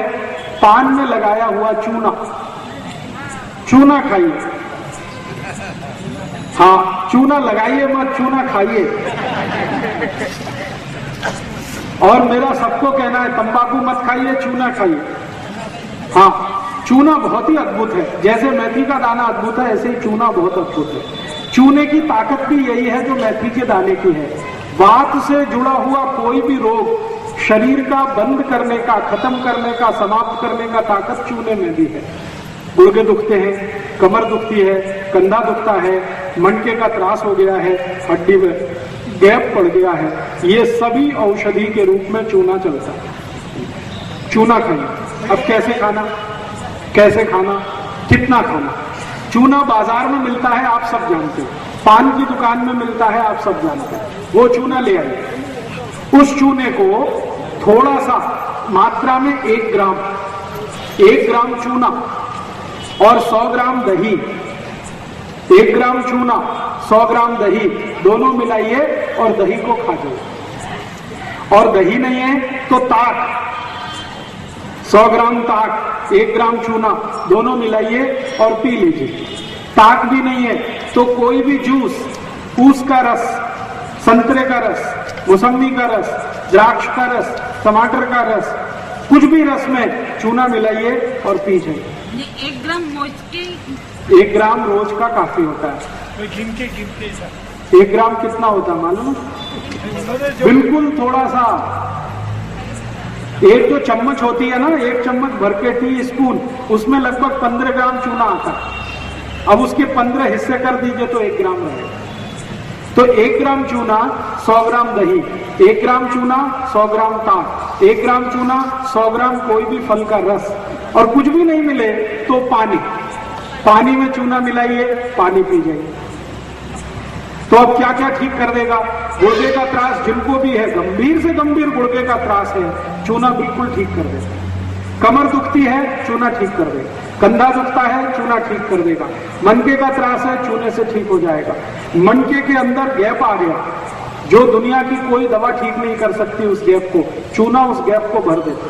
पान में लगाया हुआ चूना। चूना खाइए, हाँ चूना लगाइए मत, चूना खाइए। और मेरा सबको कहना है तंबाकू मत खाइए, चूना खाइए। हाँ, चूना बहुत ही अद्भुत है, जैसे मेथी का दाना अद्भुत है, ऐसे ही चूना बहुत अद्भुत है। चूने की ताकत भी यही है जो मेथी के दाने की है। वात से जुड़ा हुआ कोई भी रोग शरीर का बंद करने का, खत्म करने का, समाप्त करने का ताकत चूने में भी है। गुर्गे दुखते हैं, कमर दुखती है, कंधा दुखता है, मणके का त्रास हो गया है, हड्डी में गैप पड़ गया है, ये सभी औषधि के रूप में चूना चलता है। चूना खाइए। अब कैसे खाना, कैसे खाना, कितना खाना? चूना बाजार में मिलता है, आप सब जानते हैं। पान की दुकान में मिलता है, आप सब जानते हैं। वो चूना ले आइए। उस चूने को थोड़ा सा मात्रा में 1 ग्राम चूना और 100 ग्राम दही, 1 ग्राम चूना 100 ग्राम दही दोनों मिलाइए और दही को खा जाइए। और दही नहीं है तो ताक, 100 ग्राम ताक, 1 ग्राम चूना दोनों मिलाइए और पी लीजिए। ताक भी नहीं है तो कोई भी जूस, ऊस का रस, संतरे का रस, मौसम्बी का रस, द्राक्ष का रस, टमाटर का रस, कुछ भी रस में चूना मिलाइए और पी जाइए। 1 ग्राम मोच के 1 ग्राम रोज का काफी होता है। तो गिन के सर 1 ग्राम कितना होता है मालूम? बिल्कुल थोड़ा सा, एक जो चम्मच होती है ना, 1 चम्मच भर के टी स्पून, उसमें लगभग 15 ग्राम चूना आता है। अब उसके 15 हिस्से कर दीजिए तो 1 ग्राम रहेगा। तो 1 ग्राम चूना 100 ग्राम दही, 1 ग्राम चूना 100 ग्राम ताक, 1 ग्राम चूना 100 ग्राम कोई भी फल का रस, और कुछ भी नहीं मिले तो पानी में चूना मिलाइए, पानी पी जाइए। तो अब क्या क्या ठीक कर देगा? गुर्दे का त्रास जिनको भी है, गंभीर से गंभीर गुर्दे का त्रास है, चूना बिल्कुल ठीक कर देगा। कमर दुखती है, चूना ठीक कर देगा। कंधा दुखता है, चूना ठीक कर देगा। मनके का त्रास है, चूने से ठीक हो जाएगा। मनके के अंदर गैप आ गया, जो दुनिया की कोई दवा ठीक नहीं कर सकती, उस गैप को चूना उस गैप को भर देता।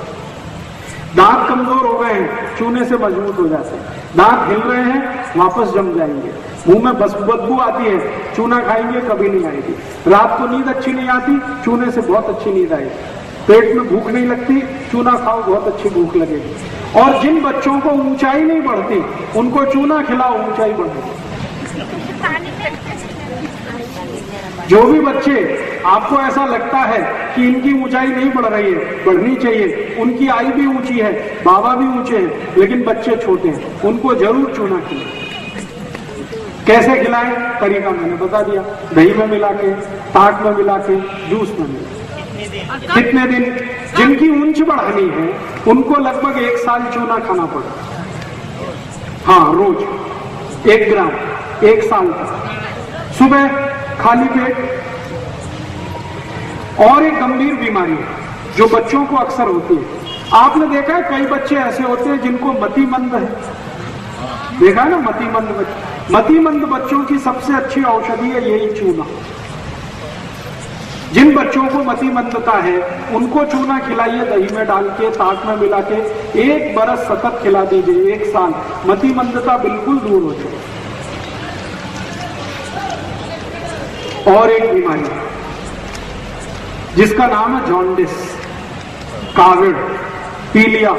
दांत कमजोर हो गए हैं, चूने से मजबूत हो जाते हैं। दांत हिल रहे हैं, वापस जम जाएंगे। मुंह में बदबू आती है, चूना खाएंगे कभी नहीं आएगी। रात को नींद अच्छी नहीं आती, चूने से बहुत अच्छी नींद आएगी। पेट में भूख नहीं लगती, चूना खाओ, बहुत अच्छी भूख लगेगी। और जिन बच्चों को ऊंचाई नहीं बढ़ती, उनको चूना खिलाओ, ऊंचाई बढ़ेगी। जो भी बच्चे आपको ऐसा लगता है कि इनकी ऊंचाई नहीं बढ़ रही है, बढ़नी चाहिए, उनकी आयु भी ऊंची है, बाबा भी ऊंचे हैं, लेकिन बच्चे छोटे हैं, उनको जरूर चूना खिलाएं। कैसे खिलाएं? तरीका मैंने बता दिया, दही में मिला के, ताक में मिला के, जूस में मिला के। कितने दिन? जिनकी ऊंच बढ़ानी है उनको लगभग 1 साल चूना खाना पड़ेगा। हाँ, रोज 1 ग्राम 1 साल तक, सुबह खाली पेट। और एक गंभीर बीमारी है जो बच्चों को अक्सर होती है। आपने देखा है कई बच्चे ऐसे होते हैं जिनको मतिमंद है, देखा है ना, मतिमंद बच्चे। मतिमंद बच्चों की सबसे अच्छी औषधि है यही चूना। जिन बच्चों को मतिमंदता है उनको चूना खिलाइए, दही में डाल के, ताक में मिला के, 1 बरस सतत खिला दीजिए, 1 साल, मतिमंदता बिल्कुल दूर हो जाए। और एक बीमारी जिसका नाम है जॉन्डिस, काविड, पीलिया,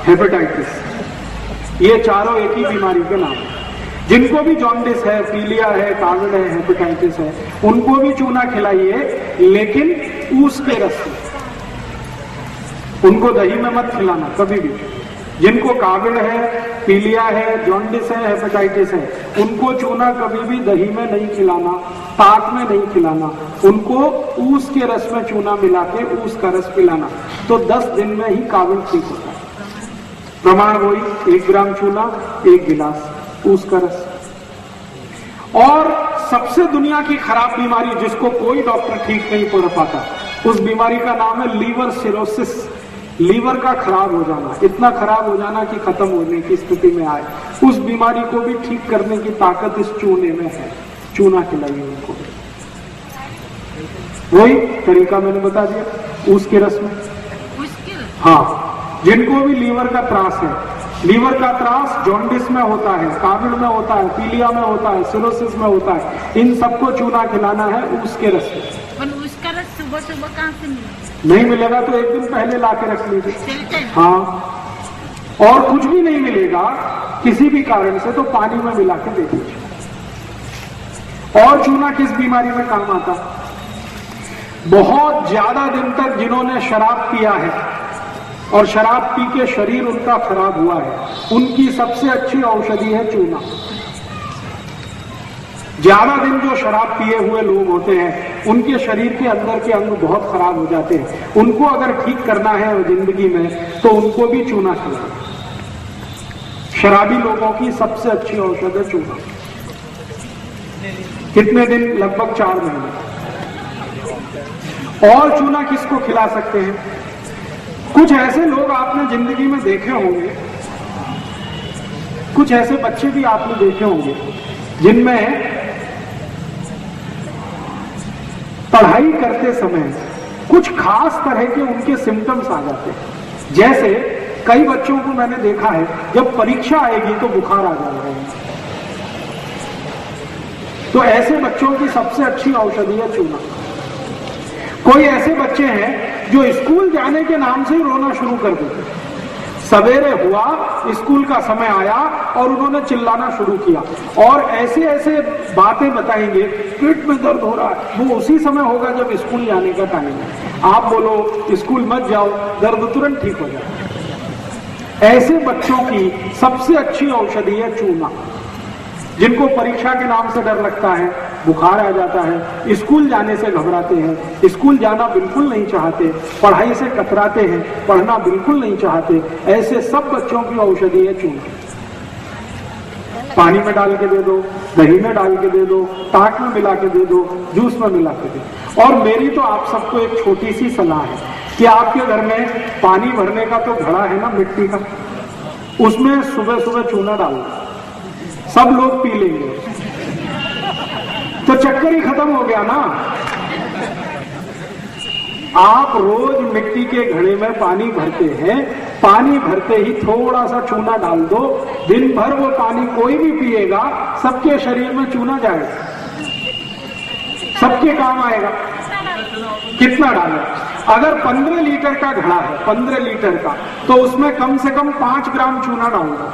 हेपेटाइटिस, ये चारों एक ही बीमारी के नाम है। जिनको भी जॉन्डिस है, पीलिया है, काविड है, हेपेटाइटिस है, उनको भी चूना खिलाइए, लेकिन ऊस के रस में। उनको दही में मत खिलाना कभी भी। जिनको काविड है, पीलिया है, जॉन्डिस है, हेपेटाइटिस है, उनको चूना कभी भी दही में नहीं खिलाना, ताक में नहीं खिलाना। उनको ऊस के रस में चूना मिला के ऊस का रस पिलाना, तो 10 दिन में ही काविड ठीक होता है। प्रमाण वही, 1 ग्राम चूना, 1 गिलास ऊस का रस। और सबसे दुनिया की खराब बीमारी जिसको कोई डॉक्टर ठीक नहीं कर पाता, उस बीमारी का नाम है लीवर सिरोसिस। लीवर का खराब हो जाना, इतना खराब हो जाना कि खत्म होने की स्थिति में आए, उस बीमारी को भी ठीक करने की ताकत इस चूने में है। चूना खिलाइए उनको। वही तरीका मैंने बता दिया, ऊस के रस में। हाँ, जिनको भी लीवर का त्रास है, लीवर का त्रास जॉन्डिस में होता है, काविड में होता है, पीलिया में होता है, सिरोसिस में होता है, इन सबको चूना खिलाना है ऊस के रस में। उसका रस सुबह सुबह कहाँ से मिलेगा? नहीं मिलेगा तो 1 दिन पहले ला के रख लीजिए। हाँ, और कुछ भी नहीं मिलेगा किसी भी कारण से तो पानी में मिला के दे दीजिए। और चूना किस बीमारी में काम आता? बहुत ज्यादा दिन तक जिन्होंने शराब पिया है और शराब पी के शरीर उनका खराब हुआ है, उनकी सबसे अच्छी औषधि है चूना। ज्यादा दिन जो शराब पिए हुए लोग होते हैं, उनके शरीर के अंदर के अंग बहुत खराब हो जाते हैं। उनको अगर ठीक करना है जिंदगी में तो उनको भी चूना खिलाएं। शराबी लोगों की सबसे अच्छी औषध है चूना। कितने दिन? लगभग 4 महीने। और चूना किसको खिला सकते हैं? कुछ ऐसे लोग आपने जिंदगी में देखे होंगे, कुछ ऐसे बच्चे भी आपने देखे होंगे जिनमें पढ़ाई करते समय कुछ खास तरह के उनके सिम्टम्स आ जाते हैं। जैसे कई बच्चों को मैंने देखा है, जब परीक्षा आएगी तो बुखार आ जाएगा। तो ऐसे बच्चों की सबसे अच्छी औषधि है चूना। कोई ऐसे बच्चे हैं जो स्कूल जाने के नाम से रोना शुरू कर देते हैं। सवेरे हुआ, स्कूल का समय आया और उन्होंने चिल्लाना शुरू किया और ऐसे ऐसे बातें बताएंगे, पेट में दर्द हो रहा है। वो उसी समय होगा जब स्कूल जाने का टाइम है। आप बोलो स्कूल मत जाओ, दर्द तुरंत ठीक हो जाए। ऐसे बच्चों की सबसे अच्छी औषधि है चूना। जिनको परीक्षा के नाम से डर लगता है, बुखार आ जाता है, स्कूल जाने से घबराते हैं, स्कूल जाना बिल्कुल नहीं चाहते, पढ़ाई से कतराते हैं, पढ़ना बिल्कुल नहीं चाहते, ऐसे सब बच्चों की औषधि है चूना। पानी में डाल के दे दो, दही में डाल के दे दो, ताक में मिला के दे दो, जूस में मिला के दे दो। और मेरी तो आप सबको एक छोटी सी सलाह है कि आपके घर में पानी भरने का तो घड़ा है ना मिट्टी का, उसमें सुबह सुबह चूना डाल दो, सब लोग पी लेंगे तो चक्कर ही खत्म हो गया ना। आप रोज मिट्टी के घड़े में पानी भरते हैं, पानी भरते ही थोड़ा सा चूना डाल दो, दिन भर वो पानी कोई भी पिएगा, सबके शरीर में चूना जाएगा, सबके काम आएगा। कितना डालें? अगर 15 लीटर का घड़ा है, 15 लीटर का, तो उसमें कम से कम 5 ग्राम चूना डाल दो।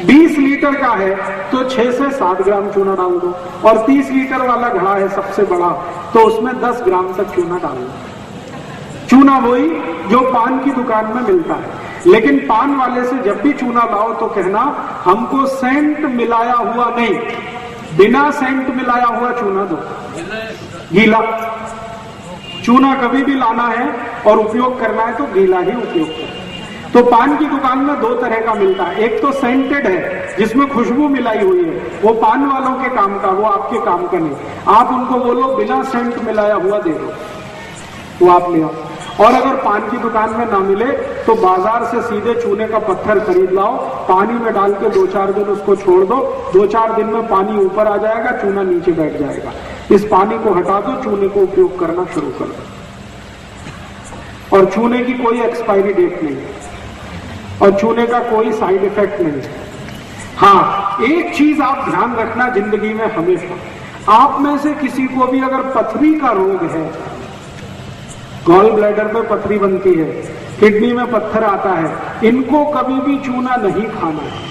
20 लीटर का है तो 6 से 7 ग्राम चूना डाल दो। और 30 लीटर वाला घड़ा है सबसे बड़ा, तो उसमें 10 ग्राम तक चूना डाल दो। चूना वही जो पान की दुकान में मिलता है, लेकिन पान वाले से जब भी चूना लाओ तो कहना हमको सेंट मिलाया हुआ नहीं, बिना सेंट मिलाया हुआ चूना दो, गीला। चूना कभी भी लाना है और उपयोग करना है तो गीला ही उपयोग करें। तो पान की दुकान में 2 तरह का मिलता है, एक तो सेंटेड है जिसमें खुशबू मिलाई हुई है, वो पान वालों के काम का, वो आपके काम का नहीं। आप उनको बोलो बिना सेंट मिलाया हुआ दे दो, वो आप ले आओ। और अगर पान की दुकान में ना मिले तो बाजार से सीधे चूने का पत्थर खरीद लाओ, पानी में डाल के 2-4 दिन उसको छोड़ दो, 2-4 दिन में पानी ऊपर आ जाएगा, चूना नीचे बैठ जाएगा। इस पानी को हटा दो, चूने को उपयोग करना शुरू कर दो। और चूने की कोई एक्सपायरी डेट नहीं है और चूने का कोई साइड इफेक्ट नहीं है। हाँ, एक चीज आप ध्यान रखना जिंदगी में हमेशा, आप में से किसी को भी अगर पथरी का रोग है, गॉल ब्लैडर पे पथरी बनती है, किडनी में पत्थर आता है, इनको कभी भी चूना नहीं खाना है।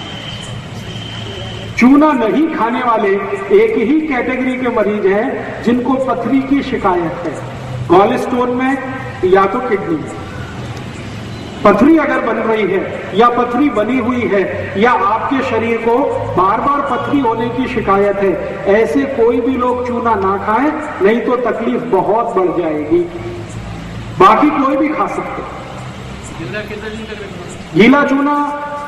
चूना नहीं खाने वाले एक ही कैटेगरी के मरीज हैं जिनको पथरी की शिकायत है, गॉल स्टोन में या तो किडनी में। पथरी अगर बन रही है या पथरी बनी हुई है या आपके शरीर को बार बार पथरी होने की शिकायत है, ऐसे कोई भी लोग चूना ना खाएं, नहीं तो तकलीफ बहुत बढ़ जाएगी। बाकी कोई भी खा सकते। गीला चूना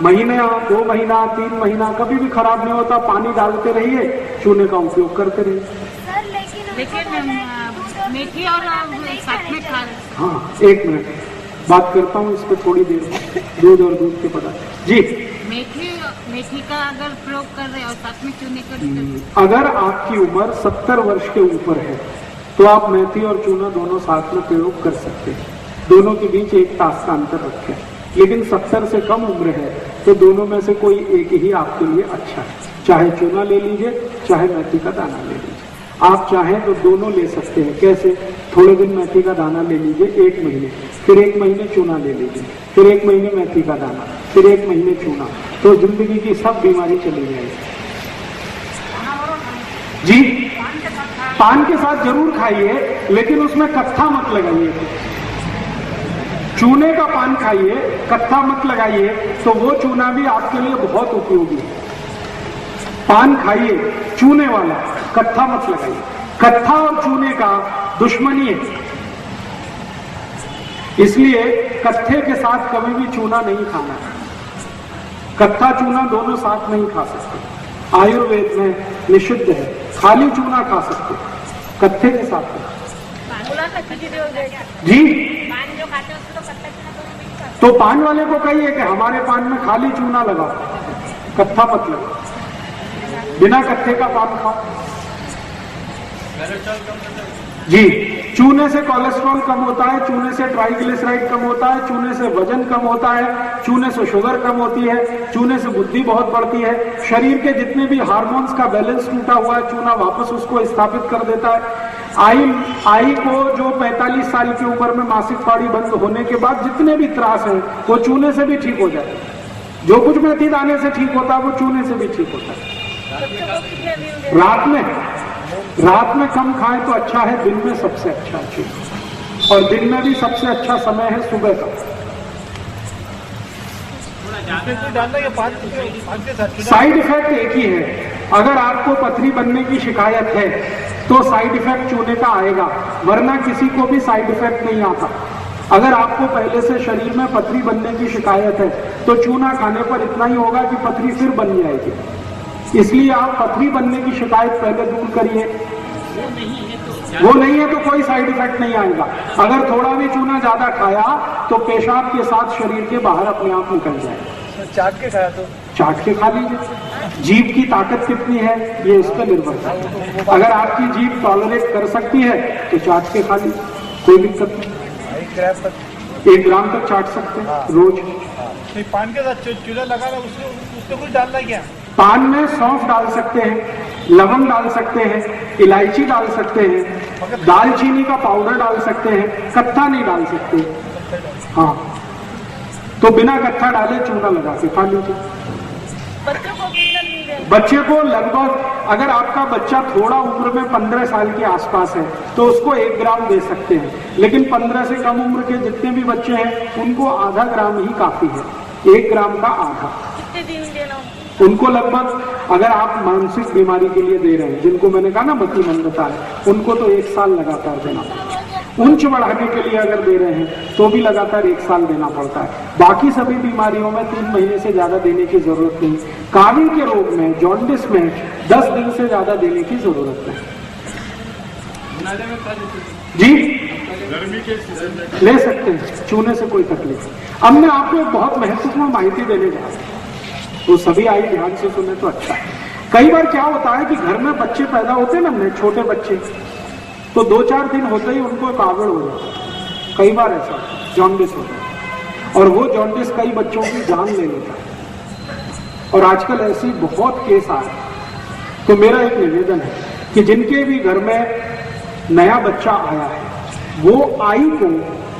महीना, 2 महीना, 3 महीना कभी भी खराब नहीं होता। पानी डालते रहिए, चूने का उपयोग करते रहिए। लेकिन मेथी और साथ में खा। हाँ, 1 मिनट बात करता हूँ इस पर थोड़ी देर। दूध और दूध के पदार्थ जी, मेथी का अगर प्रयोग कर रहे और साथ में चूने का, अगर आपकी उम्र 70 वर्ष के ऊपर है तो आप मेथी और चूना दोनों साथ में प्रयोग कर सकते हैं। दोनों के बीच 1 तास का अंतर रखें। लेकिन 70 से कम उम्र है तो दोनों में से कोई एक ही आपके लिए अच्छा है। चाहे चूना ले लीजिए, चाहे मेथी का दाना ले लीजिए। आप चाहें तो दोनों ले सकते हैं। कैसे? थोड़े दिन मेथी का दाना ले लीजिए 1 महीने, फिर 1 महीने चूना ले लीजिए, फिर 1 महीने मेथी का दाना, फिर 1 महीने चूना, तो जिंदगी की सब बीमारी चली जाएगी। जी, पान के साथ जरूर खाइए, लेकिन उसमें कत्था मत लगाइए। चूने का पान खाइए, कत्था मत लगाइए, तो वो चूना भी आपके लिए बहुत उपयोगी है। पान खाइए चूने वाला, कत्था मत लगाइए। कत्था और चूने का दुश्मनी है, इसलिए कत्थे के साथ कभी भी चूना नहीं खाना है। कत्था चूना दोनों साथ नहीं खा सकते। आयुर्वेद में निषिद्ध है, खाली चूना खा सकते, कत्थे के साथ नहीं। जी, तो पान वाले को कहिए कि हमारे पान में खाली चूना लगा, कत्था मत लगा, बिना कत्थे का पान खाओ। जी, चूने से कोलेस्ट्रॉल कम होता है, चूने से ट्राइग्लिसराइड कम होता है, चूने से वजन कम होता है, चूने से शुगर कम होती है, चूने से बुद्धि बहुत बढ़ती है। शरीर के जितने भी हार्मोन्स का बैलेंस टूटा हुआ है, चूना वापस उसको स्थापित कर देता है। आई को जो 45 साल की उम्र में मासिक पानी बंद होने के बाद जितने भी त्रास है वो चूने से भी ठीक हो जाए। जो कुछ मेथी दाने से ठीक होता है वो चूने से भी ठीक होता है। रात में कम खाएं तो अच्छा है, दिन में सबसे अच्छा है। और दिन में भी सबसे अच्छा समय है सुबह का। साइड इफेक्ट एक ही है। अगर आपको पथरी बनने की शिकायत है तो साइड इफेक्ट चूने का आएगा, वरना किसी को भी साइड इफेक्ट नहीं आता। अगर आपको पहले से शरीर में पथरी बनने की शिकायत है तो चूना खाने पर इतना ही होगा कि पथरी फिर बन जाएगी। इसलिए आप पथरी बनने की शिकायत पहले दूर करिए। वो नहीं है तो कोई साइड इफेक्ट नहीं आएगा। अगर थोड़ा भी चूना ज्यादा खाया तो पेशाब के साथ शरीर के बाहर अपने आप निकल जाएगा। चाट के खाया तो चाट के खा लीजिए। जीभ की ताकत कितनी है ये इस पर निर्भर करता है। अगर आपकी जीभ टॉलरेट कर सकती है तो चाट के खा लीजिए, कोई दिक्कत नहीं। 1 ग्राम तक चाट सकते हैं रोज। पान के साथ चूना लगाना, उसमें कुछ डालना क्या? पान में सौंफ डाल सकते हैं, लवंग डाल सकते हैं, इलायची डाल सकते हैं, दालचीनी का पाउडर डाल सकते हैं, कत्था नहीं डाल सकते। हाँ, तो बिना कत्था डाले चूना लगा के खा लीजिए। बच्चे को लगभग, अगर आपका बच्चा थोड़ा उम्र में 15 साल के आसपास है तो उसको 1 ग्राम दे सकते हैं, लेकिन 15 से कम उम्र के जितने भी बच्चे हैं उनको आधा ग्राम ही काफी है। 1 ग्राम का आधा। उनको लगभग, अगर आप मानसिक बीमारी के लिए दे रहे हैं, जिनको मैंने कहा ना मतिमंदता है, उनको तो 1 साल लगातार देना पड़ता है। ऊंच बढ़ाने के लिए अगर दे रहे हैं तो भी लगातार 1 साल देना पड़ता है। बाकी सभी बीमारियों में 3 महीने से ज्यादा देने की जरूरत नहीं। कावी के रोग में, जॉन्डिस में 10 दिन से ज्यादा देने की जरूरत नहीं। जी, गर्मी के सीजन में ले सकते हैं, चूने से कोई तकलीफ नहीं। अब मैं आपको एक बहुत महत्वपूर्ण माहिती देने जा रहा हूं, तो सभी आई ध्यान से सुने तो अच्छा है। कई बार क्या होता है कि घर में बच्चे पैदा होते हैं ना, छोटे बच्चे, तो 2-4 दिन होते ही उनको कावड़ हो जाता है। कई बार ऐसा जॉन्डिस होता है, और वो जॉन्डिस कई बच्चों की जान ले लेता है। और आजकल ऐसी बहुत केस आ रहे हैं। तो मेरा एक निवेदन है कि जिनके भी घर में नया बच्चा आया है वो आई को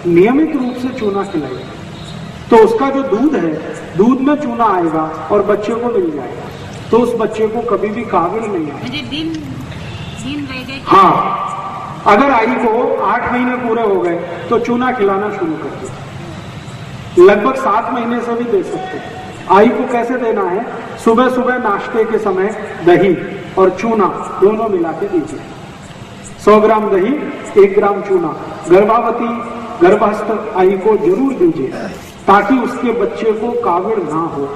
नियमित रूप से चूना खिलाए, तो उसका जो दूध है, दूध में चूना आएगा और बच्चे को मिल जाएगा। तो उस बच्चे को कभी भी काबिल नहीं है। मुझे दिन रह गए। हाँ, अगर आई को 8 महीने पूरे हो गए तो चूना खिलाना शुरू कर दो। लगभग 7 महीने से भी दे सकते हैं। आई को कैसे देना है? सुबह सुबह नाश्ते के समय दही और चूना दोनों मिला के दीजिए। 100 ग्राम दही, 1 ग्राम चूना गर्भवती गर्भस्थ आई को जरूर दीजिए, ताकि उसके बच्चे को काविड़ ना हो।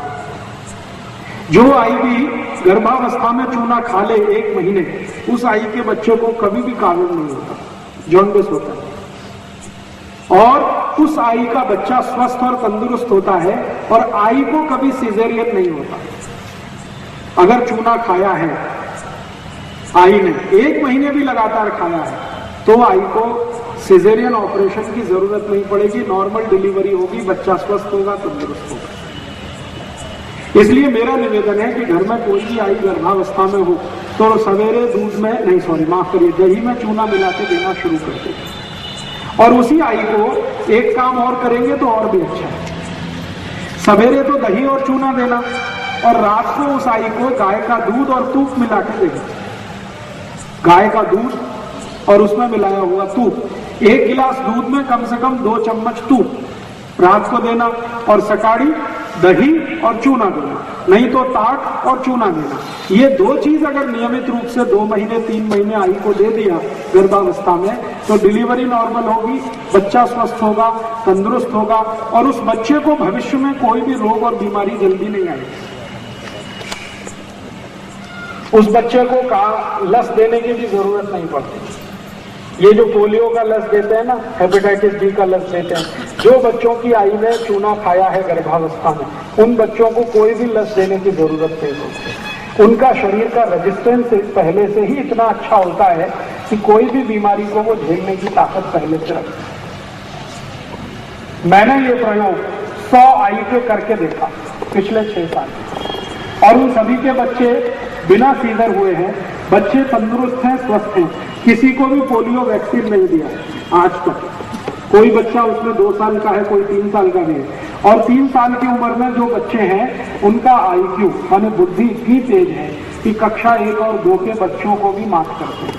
जो आई भी गर्भावस्था में चूना खा ले 1 महीने, उस आई के बच्चे को कभी भी काविड़ नहीं होता, जॉन्डिस होता है। और उस आई का बच्चा स्वस्थ और तंदुरुस्त होता है, और आई को कभी सिजेरियन नहीं होता। अगर चूना खाया है आई ने, 1 महीने भी लगातार खाया है, तो आई को सिजेरियन ऑपरेशन की जरूरत नहीं पड़ेगी, नॉर्मल डिलीवरी होगी, बच्चा स्वस्थ होगा, तंदुरुस्त होगा। इसलिए मेरा निवेदन है कि घर में कोई भी आई गर्भावस्था में हो तो सवेरे दूध में माफ करिए, दही में चूना मिला के देना शुरू कर दें। और उसी आई को एक काम और करेंगे तो और भी अच्छा है। सवेरे तो दही और चूना देना, और रात को उस आई को गाय का दूध और तूप मिला के देना। गाय का दूध और उसमें मिलाया हुआ तूप, 1 गिलास दूध में कम से कम 2 चम्मच तूप रात को देना, और सकाड़ी दही और चूना देना, नहीं तो ताक और चूना देना। ये 2 चीज अगर नियमित रूप से 2 महीने 3 महीने आई को दे दिया गर्भावस्था में, तो डिलीवरी नॉर्मल होगी, बच्चा स्वस्थ होगा, तंदुरुस्त होगा, और उस बच्चे को भविष्य में कोई भी रोग और बीमारी जल्दी नहीं आएगी। उस बच्चे को लस देने की भी जरूरत नहीं पड़ती। ये जो पोलियो का लस देते हैं ना, हेपेटाइटिस बी का लस देते हैं, जो बच्चों की आई में चूना खाया है गर्भावस्था में, उन बच्चों को कोई भी लस देने की जरूरत नहीं होती। उनका शरीर का रेजिस्टेंस पहले से ही इतना अच्छा होता है कि कोई भी बीमारी को वो झेलने की ताकत पहले से रखता है। मैंने ये प्रयोग 100 आई के करके देखा पिछले 6 साल, और उन सभी के बच्चे बिना सीजर हुए हैं, बच्चे तंदुरुस्त हैं, स्वस्थ हैं। किसी को भी पोलियो वैक्सीन नहीं दिया आज तक। कोई बच्चा उसमें 2 साल का है, कोई 3 साल का भी है। और 3 साल की उम्र में जो बच्चे हैं, उनका IQ माने बुद्धि इतनी तेज है कि कक्षा 1 और 2 के बच्चों को भी मात करते हैं।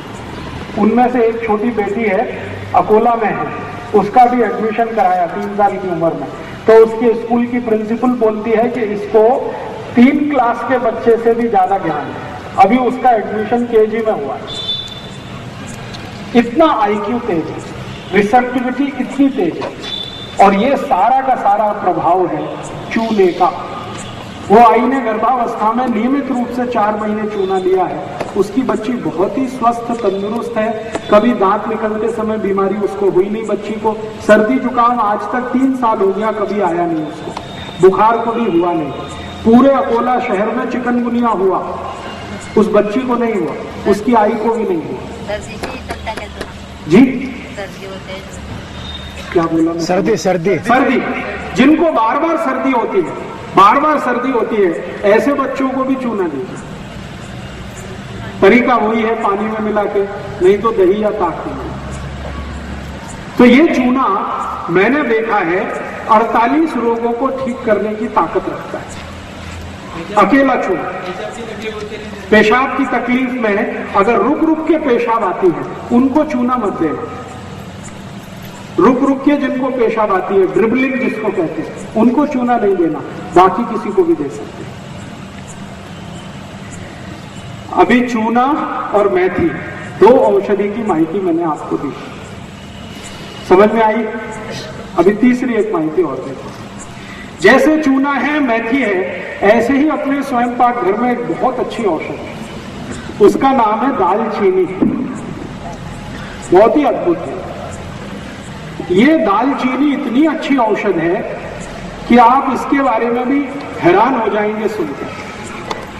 उनमें से एक छोटी बेटी है, अकोला में है, उसका भी एडमिशन कराया 3 साल की उम्र में, तो उसके स्कूल की प्रिंसिपल बोलती है कि इसको 3 क्लास के बच्चे से भी ज्यादा ज्ञान है। अभी उसका एडमिशन KG में हुआ है। इतना IQ तेज है, रिसेप्टिविटी इतनी तेज है, और ये सारा का सारा प्रभाव है चूने का। वो आई ने गर्भावस्था में नियमित रूप से 4 महीने चूना लिया है, उसकी बच्ची बहुत ही स्वस्थ तंदुरुस्त है, कभी दांत निकलते समय बीमारी उसको हुई नहीं। बच्ची को सर्दी जुकाम आज तक 3 साल हो गया, कभी आया नहीं उसको, बुखार को भी हुआ नहीं। पूरे अकोला शहर में चिकनगुनिया हुआ, उस बच्ची को नहीं हुआ, उसकी आई को भी नहीं हुआ। जी सर्दी होते हैं, क्या बोला? सर्दी जिनको बार बार सर्दी होती है, बार बार सर्दी होती है, ऐसे बच्चों को भी चूना दीजिए। तरीका वही है, पानी में मिला के, नहीं तो दही या ताक में। तो ये चूना मैंने देखा है 48 रोगों को ठीक करने की ताकत रखता है, अकेला चूना। पेशाब की तकलीफ में अगर रुक रुक के पेशाब आती है, उनको चूना मत देना। रुक रुक के जिनको पेशाब आती है, ड्रिबलिंग जिसको कहते हैं, उनको चूना नहीं देना, बाकी किसी को भी दे सकते हैं। अभी चूना और मेथी 2 औषधि की माहिती मैंने आपको दी, समझ में आई? अभी तीसरी एक माहिती और देखो। जैसे चूना है, मेथी है, ऐसे ही अपने स्वयं पाक घर में एक बहुत अच्छी औषध है, उसका नाम है दालचीनी। बहुत ही अद्भुत है ये दालचीनी, इतनी अच्छी औषध है कि आप इसके बारे में भी हैरान हो जाएंगे सुनकर।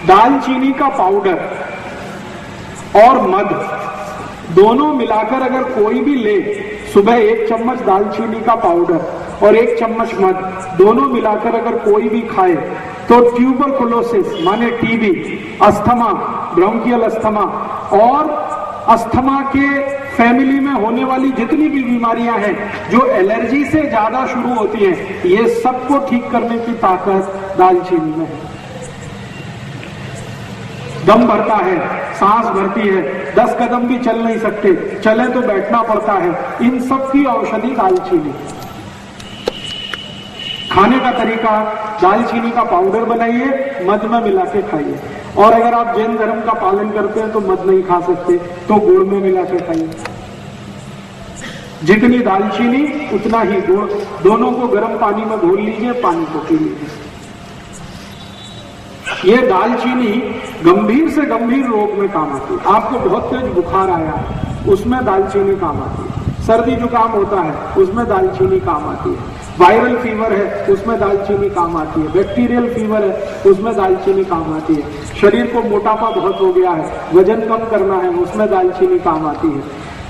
दालचीनी का पाउडर और मध दोनों मिलाकर अगर कोई भी ले, सुबह 1 चम्मच दालचीनी का पाउडर और 1 चम्मच मध दोनों मिलाकर अगर कोई भी खाए, तो ट्यूबरकुलोसिस माने टीबी, अस्थमा, ब्रोंकियल अस्थमा और अस्थमा के फैमिली में होने वाली जितनी भी बीमारियां हैं जो एलर्जी से ज्यादा शुरू होती हैं, ये सबको ठीक करने की ताकत दालचीनी में है। दम भरता है, सांस भरती है, 10 कदम भी चल नहीं सकते, चले तो बैठना पड़ता है, इन सब की औषधि दालचीनी। खाने का तरीका, दालचीनी का पाउडर बनाइए, मध में मिला के खाइए। और अगर आप जैन धर्म का पालन करते हैं तो मध नहीं खा सकते तो गुड़ में मिला के खाइए। जितनी दालचीनी उतना ही गुड़, दोनों को गर्म पानी में घोल लीजिए, पानी को पी लीजिए। ये दालचीनी गंभीर से गंभीर रोग में काम आती है। आपको बहुत तेज बुखार आया है, उसमें दालचीनी काम आती है। सर्दी जुकाम होता है, उसमें दालचीनी काम आती है। वायरल फीवर है, उसमें दालचीनी काम आती है। बैक्टीरियल फीवर है, उसमें दालचीनी काम आती है। शरीर को मोटापा बहुत हो गया है, वजन कम करना है, उसमें दालचीनी काम आती है।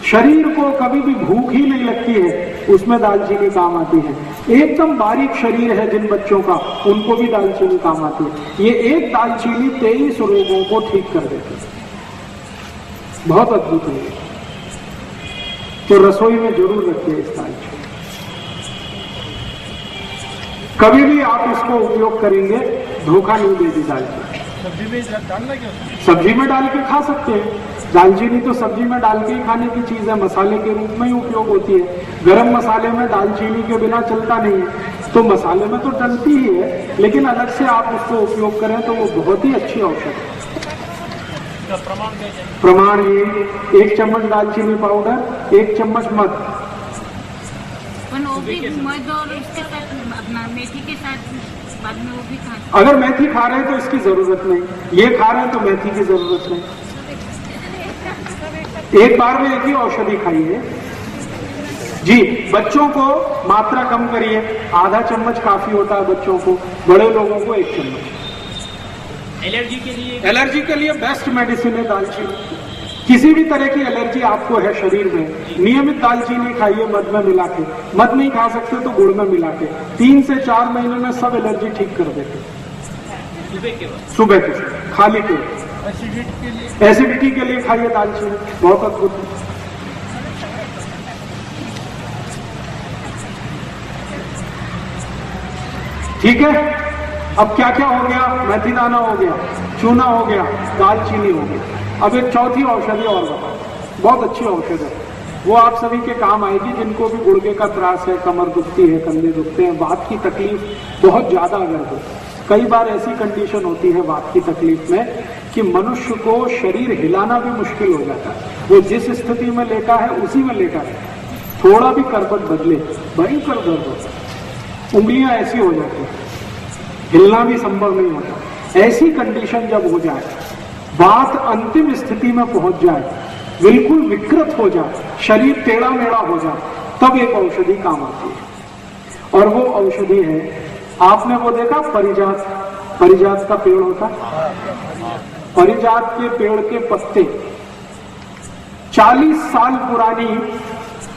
शरीर को कभी भी भूख ही नहीं लगती है, उसमें दालचीनी काम आती है। एकदम बारीक शरीर है जिन बच्चों का, उनको भी दालचीनी काम आती है। ये एक दालचीनी 23 रोगों को ठीक कर देती है। बहुत अद्भुत है। तो रसोई में जरूर रखिए इस दालचीनी। कभी भी आप इसको उपयोग करेंगे, धोखा नहीं देगी दालचीनी। सब्जी में डालना क्या? सब्जी में डाल के खा सकते हैं। दालचीनी तो सब्जी में डाल के ही खाने की चीज है, मसाले के रूप में ही उपयोग होती है। गरम मसाले में दालचीनी के बिना चलता नहीं है, तो मसाले में तो डलती ही है, लेकिन अलग से आप उसको उपयोग करें तो वो बहुत ही अच्छी औषध है। प्रमाण ये 1 चम्मच दालचीनी पाउडर, 1 चम्मच मध। वो भी मध और उसके साथ अपना मेथी के साथ बाद में वो भी खा। अगर मेथी खा रहे हैं तो इसकी जरूरत नहीं, ये खा रहे हैं तो मेथी की जरूरत नहीं। एक बार में एक ही औषधि खाइए जी। बच्चों को मात्रा कम करिए, आधा चम्मच काफी होता है बच्चों को, बड़े लोगों को 1 चम्मच। एलर्जी के लिए बेस्ट मेडिसिन है दालचीनी। किसी भी तरह की एलर्जी आपको है शरीर में, नियमित दालचीनी खाइए मध में मिला के। मध नहीं खा सकते तो गुड़ में मिला के। 3 से 4 महीने में सब एलर्जी ठीक कर देते। सुबह के खाली पेट। एसिडिटी के लिए खाइए दालचीनी, बहुत अद्भुत है। ठीक है, अब क्या क्या हो गया? मेथी दाना हो गया, चूना हो गया, दालचीनी हो गया। अब एक चौथी औषधि और बताओ, बहुत अच्छी औषधि है, वो आप सभी के काम आएगी जिनको भी गुर्दे का त्रास है, कमर दुखती है, कंधे दुखते हैं, वात की तकलीफ बहुत ज्यादा अगर हो। कई बार ऐसी कंडीशन होती है वात की तकलीफ में कि मनुष्य को शरीर हिलाना भी मुश्किल हो जाता है। वो जिस स्थिति में लेटा है उसी में लेटा है, थोड़ा भी करवट बदले भयंकर दर्द होता है, उंगलियां ऐसी हो जाती है, हिलना भी संभव नहीं होता। ऐसी कंडीशन जब हो जाए, बात अंतिम स्थिति में पहुंच जाए, बिल्कुल विकृत हो जाए, शरीर टेढ़ा मेढ़ा हो जाए, तब एक औषधि काम आती है। और वो औषधि है, आपने वो देखा परिजात, परिजात का पेड़ होता है, परिजात के पेड़ के पत्ते 40 साल पुरानी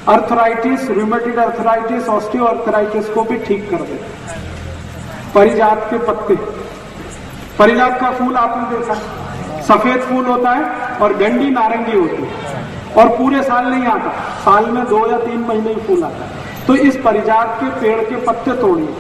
अर्थराइटिस, रूमेटॉइड अर्थराइटिस, ऑस्टियोआर्थराइटिस को भी ठीक कर देते। परिजात के पत्ते, परिजात का फूल आपने देखा, सफेद फूल होता है और डंडी नारंगी होती है, और पूरे साल नहीं आता, साल में 2 या 3 महीने ही फूल आता है। तो इस परिजात के पेड़ के पत्ते तोड़िए।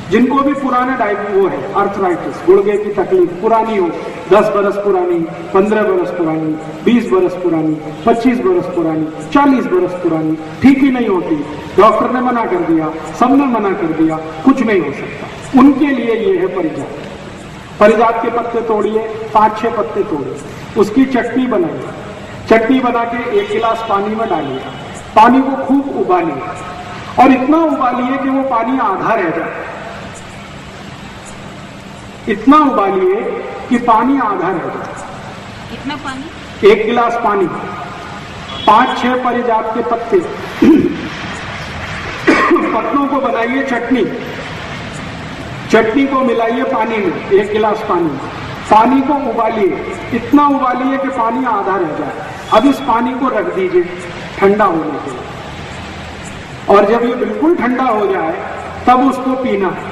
जिनको भी पुराने वो है अर्थराइटिस, गुर्दे की तकलीफ पुरानी हो, 10 बरस पुरानी, 15 बरस पुरानी, 20 बरस पुरानी, 25 बरस पुरानी, 40 बरस पुरानी, ठीक ही नहीं होती, डॉक्टर ने मना कर दिया, सबने मना कर दिया, कुछ नहीं हो सकता, उनके लिए ये है परिजात। परिजात के पत्ते तोड़िए, 5-6 पत्ते तोड़िए, उसकी चटनी बनाइए। चटनी बना के 1 गिलास पानी में डालिए, पानी को खूब उबालिए, और इतना उबालिए कि वो पानी आधा रह जाए। इतना उबालिए कि पानी आधा रह जाए। कितना पानी? 1 गिलास पानी, 5-6 परिजात के पत्ते, पत्तों को बनाइए चटनी, चटनी को मिलाइए पानी में, 1 गिलास पानी, पानी को उबालिए, इतना उबालिए कि पानी आधा रह जाए। अब इस पानी को रख दीजिए ठंडा होने के लिए, और जब ये बिल्कुल ठंडा हो जाए तब उसको पीना है।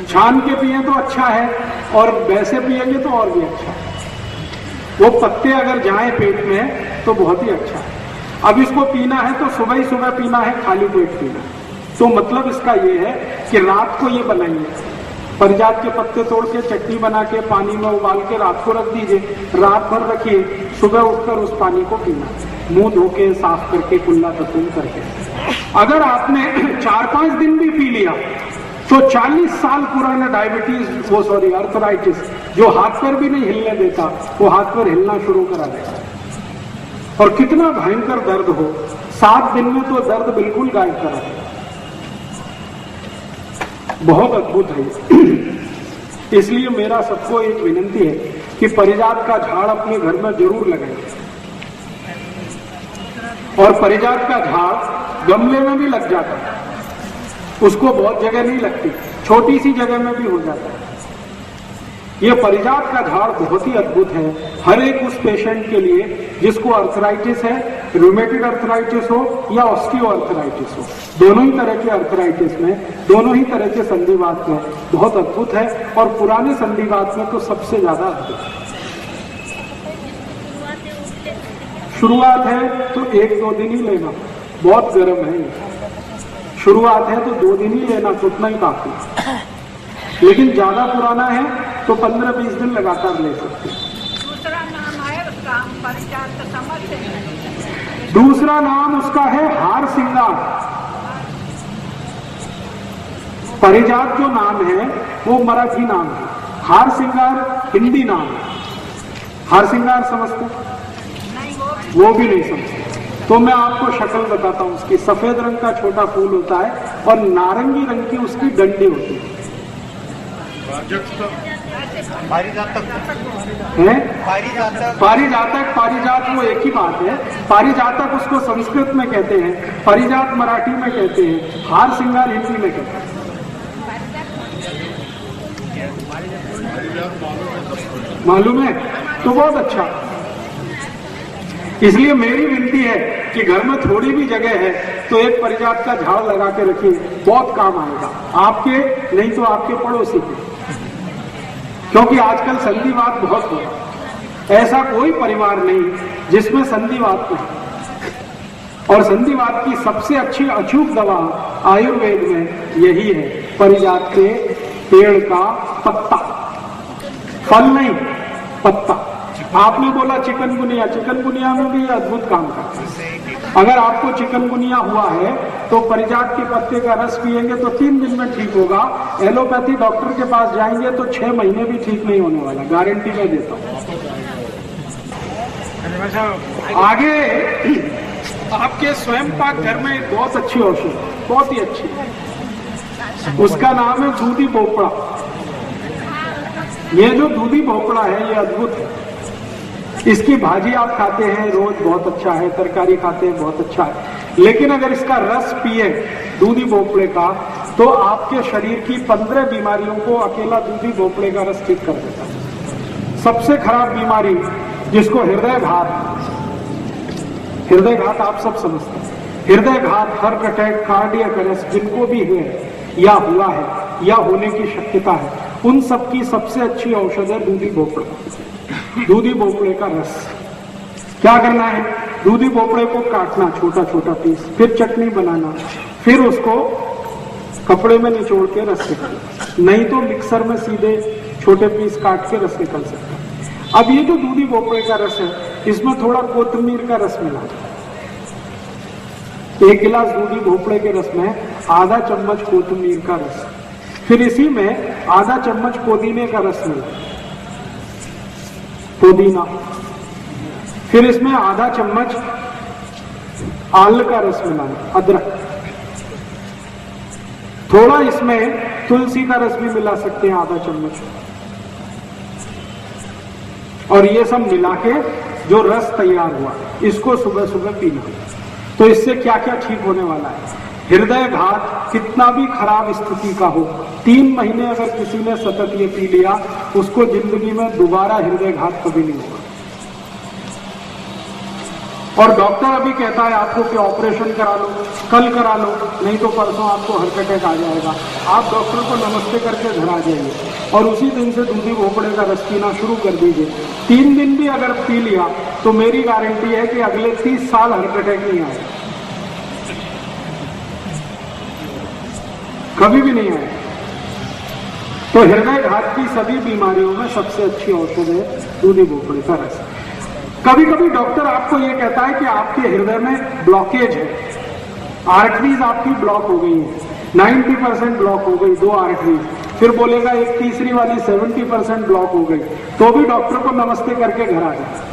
छान के पिए तो अच्छा है, और वैसे पिएंगे तो और भी अच्छा है। वो पत्ते अगर जाएं पेट में तो बहुत ही अच्छा है। अब इसको पीना है तो सुबह ही सुबह पीना है, खाली पेट पीना है। तो मतलब इसका ये है कि रात को ये बनाइए, परिजात के पत्ते तोड़ के चटनी बना के पानी में उबाल के रात को रख दीजिए, रात भर रखिए, सुबह उठकर उस पानी को पीना, मुंह धो के साफ करके कुल्ला तकुन करके। अगर आपने 4-5 दिन भी पी लिया तो 40 साल पुराना डायबिटीज अर्थराइटिस जो हाथ पर भी नहीं हिलने देता, वो हाथ पर हिलना शुरू करा देगा। और कितना भयंकर दर्द हो, 7 दिन में तो दर्द बिल्कुल गायब करा देगा। बहुत अद्भुत है। इसलिए मेरा सबको एक विनंती है कि परिजात का झाड़ अपने घर में जरूर लगाएं। और परिजात का झाड़ गमले में भी लग जाता है, उसको बहुत जगह नहीं लगती, छोटी सी जगह में भी हो जाता है। ये परिजात का झाड़ बहुत ही अद्भुत है हर एक उस पेशेंट के लिए जिसको अर्थराइटिस है, रूमेटिड अर्थराइटिस हो या ऑस्टियो अर्थराइटिस हो। दोनों ही तरह के अर्थराइटिस में, दोनों ही तरह के संधिवात में बहुत अद्भुत है। और पुराने संधिवात में तो सबसे ज्यादा अद्भुत है। शुरुआत है तो 1-2 दिन ही लेना, बहुत गर्म है ये। शुरुआत है तो 2 दिन ही लेना, तो उतना ही काफी। लेकिन ज्यादा पुराना है तो 15-20 दिन लगातार ले सकते हैं। दूसरा नाम है उसका, हम परिजात का समझते हैं। दूसरा नाम उसका है हार सिंगार। परिजात जो नाम है वो मराठी नाम है, हार सिंगार हिंदी नाम है। हार सिंगार समझते? वो भी नहीं समझते। तो मैं आपको शक्ल बताता हूं उसकी। सफेद रंग का छोटा फूल होता है और नारंगी रंग की उसकी डंडी होती है। पारिजातक वो एक ही बात है। पारिजातक उसको संस्कृत में कहते हैं, परिजात मराठी में कहते हैं, हार सिंगार हिंदी में कहते हैं। मालूम है? तो बहुत अच्छा। इसलिए मेरी विनती है कि घर में थोड़ी भी जगह है तो एक परिजात का झाड़ लगा के रखिए, बहुत काम आएगा आपके, नहीं तो आपके पड़ोसी के। क्योंकि आजकल संधिवात बहुत हो रहा है। ऐसा कोई परिवार नहीं जिसमें संधिवात नहीं। और संधिवात की सबसे अच्छी अचूक दवा आयुर्वेद में यही है, परिजात के पेड़ का पत्ता, फल नहीं, पत्ता। आपने बोला चिकनगुनिया, चिकनगुनिया में भी अद्भुत काम करता है। अगर आपको चिकनगुनिया हुआ है तो परिजात के पत्ते का रस पिएंगे तो 3 दिन में ठीक होगा। एलोपैथी डॉक्टर के पास जाएंगे तो 6 महीने भी ठीक नहीं होने वाला, गारंटी मैं देता हूं। आगे आपके स्वयं पाक घर में एक बहुत अच्छी औषधि, बहुत ही अच्छी, उसका नाम है दूधी भोपड़ा। ये जो दूधी भोपड़ा है ये अद्भुत है। इसकी भाजी आप खाते हैं रोज, बहुत अच्छा है, तरकारी खाते हैं, बहुत अच्छा है। लेकिन अगर इसका रस पिए दूधी भोपड़े का तो आपके शरीर की 15 बीमारियों को अकेला दूधी भोपड़े का रस ठीक कर देता है। सबसे खराब बीमारी जिसको हृदय घात आप सब समझते हैं, हृदय घात, हार्ट अटैक, कार्डियक अरेस्ट जिनको भी हुए या हुआ है या होने की शक्यता है, उन सब की सबसे अच्छी औषध है दूधी भोपड़ा, दूधी भोपड़े का रस। क्या करना है? दूधी भोपड़े को काटना छोटा छोटा पीस, फिर चटनी बनाना, फिर उसको कपड़े में निचोड़ के रस निकालना, नहीं तो मिक्सर में सीधे छोटे पीस काट के रस निकल सकता है। अब ये जो दूधी भोपड़े का रस है इसमें थोड़ा कोतमीर का रस मिला, 1 गिलास दूधी भोपड़े के रस में आधा चम्मच कोतमीर का रस, फिर इसी में आधा चम्मच पुदीने का रस मिला, पुदीना, फिर इसमें आधा चम्मच आल का रस मिलाना, अदरक, थोड़ा इसमें तुलसी का रस भी मिला सकते हैं, आधा चम्मच। और ये सब मिला के जो रस तैयार हुआ इसको सुबह सुबह पीना। तो इससे क्या क्या ठीक होने वाला है? हृदय घात कितना भी खराब स्थिति का हो, 3 महीने अगर किसी ने सतत ये पी लिया उसको जिंदगी में दोबारा हृदय घात कभी नहीं होगा। और डॉक्टर अभी कहता है आपको कि ऑपरेशन करा लो, कल करा लो, नहीं तो परसों आपको हार्ट अटैक आ जाएगा। आप डॉक्टर को नमस्ते करके घर आ जाइए और उसी दिन से दूधी भोपड़े का रस पीना शुरू कर दीजिए। 3 दिन भी अगर पी लिया तो मेरी गारंटी है कि अगले 30 साल हार्ट अटैक नहीं आएगा, कभी भी नहीं आएगा। तो हृदय घात की सभी बीमारियों में सबसे अच्छी औषध है दूधी भोपड़े का रस। कभी कभी डॉक्टर आपको यह कहता है कि आपके हृदय में ब्लॉकेज है, आर्टरीज आपकी ब्लॉक हो गई है, 90% ब्लॉक हो गई 2 आर्टरीज, फिर बोलेगा एक तीसरी वाली 70% ब्लॉक हो गई, तो भी डॉक्टर को नमस्ते करके घर आ जाए।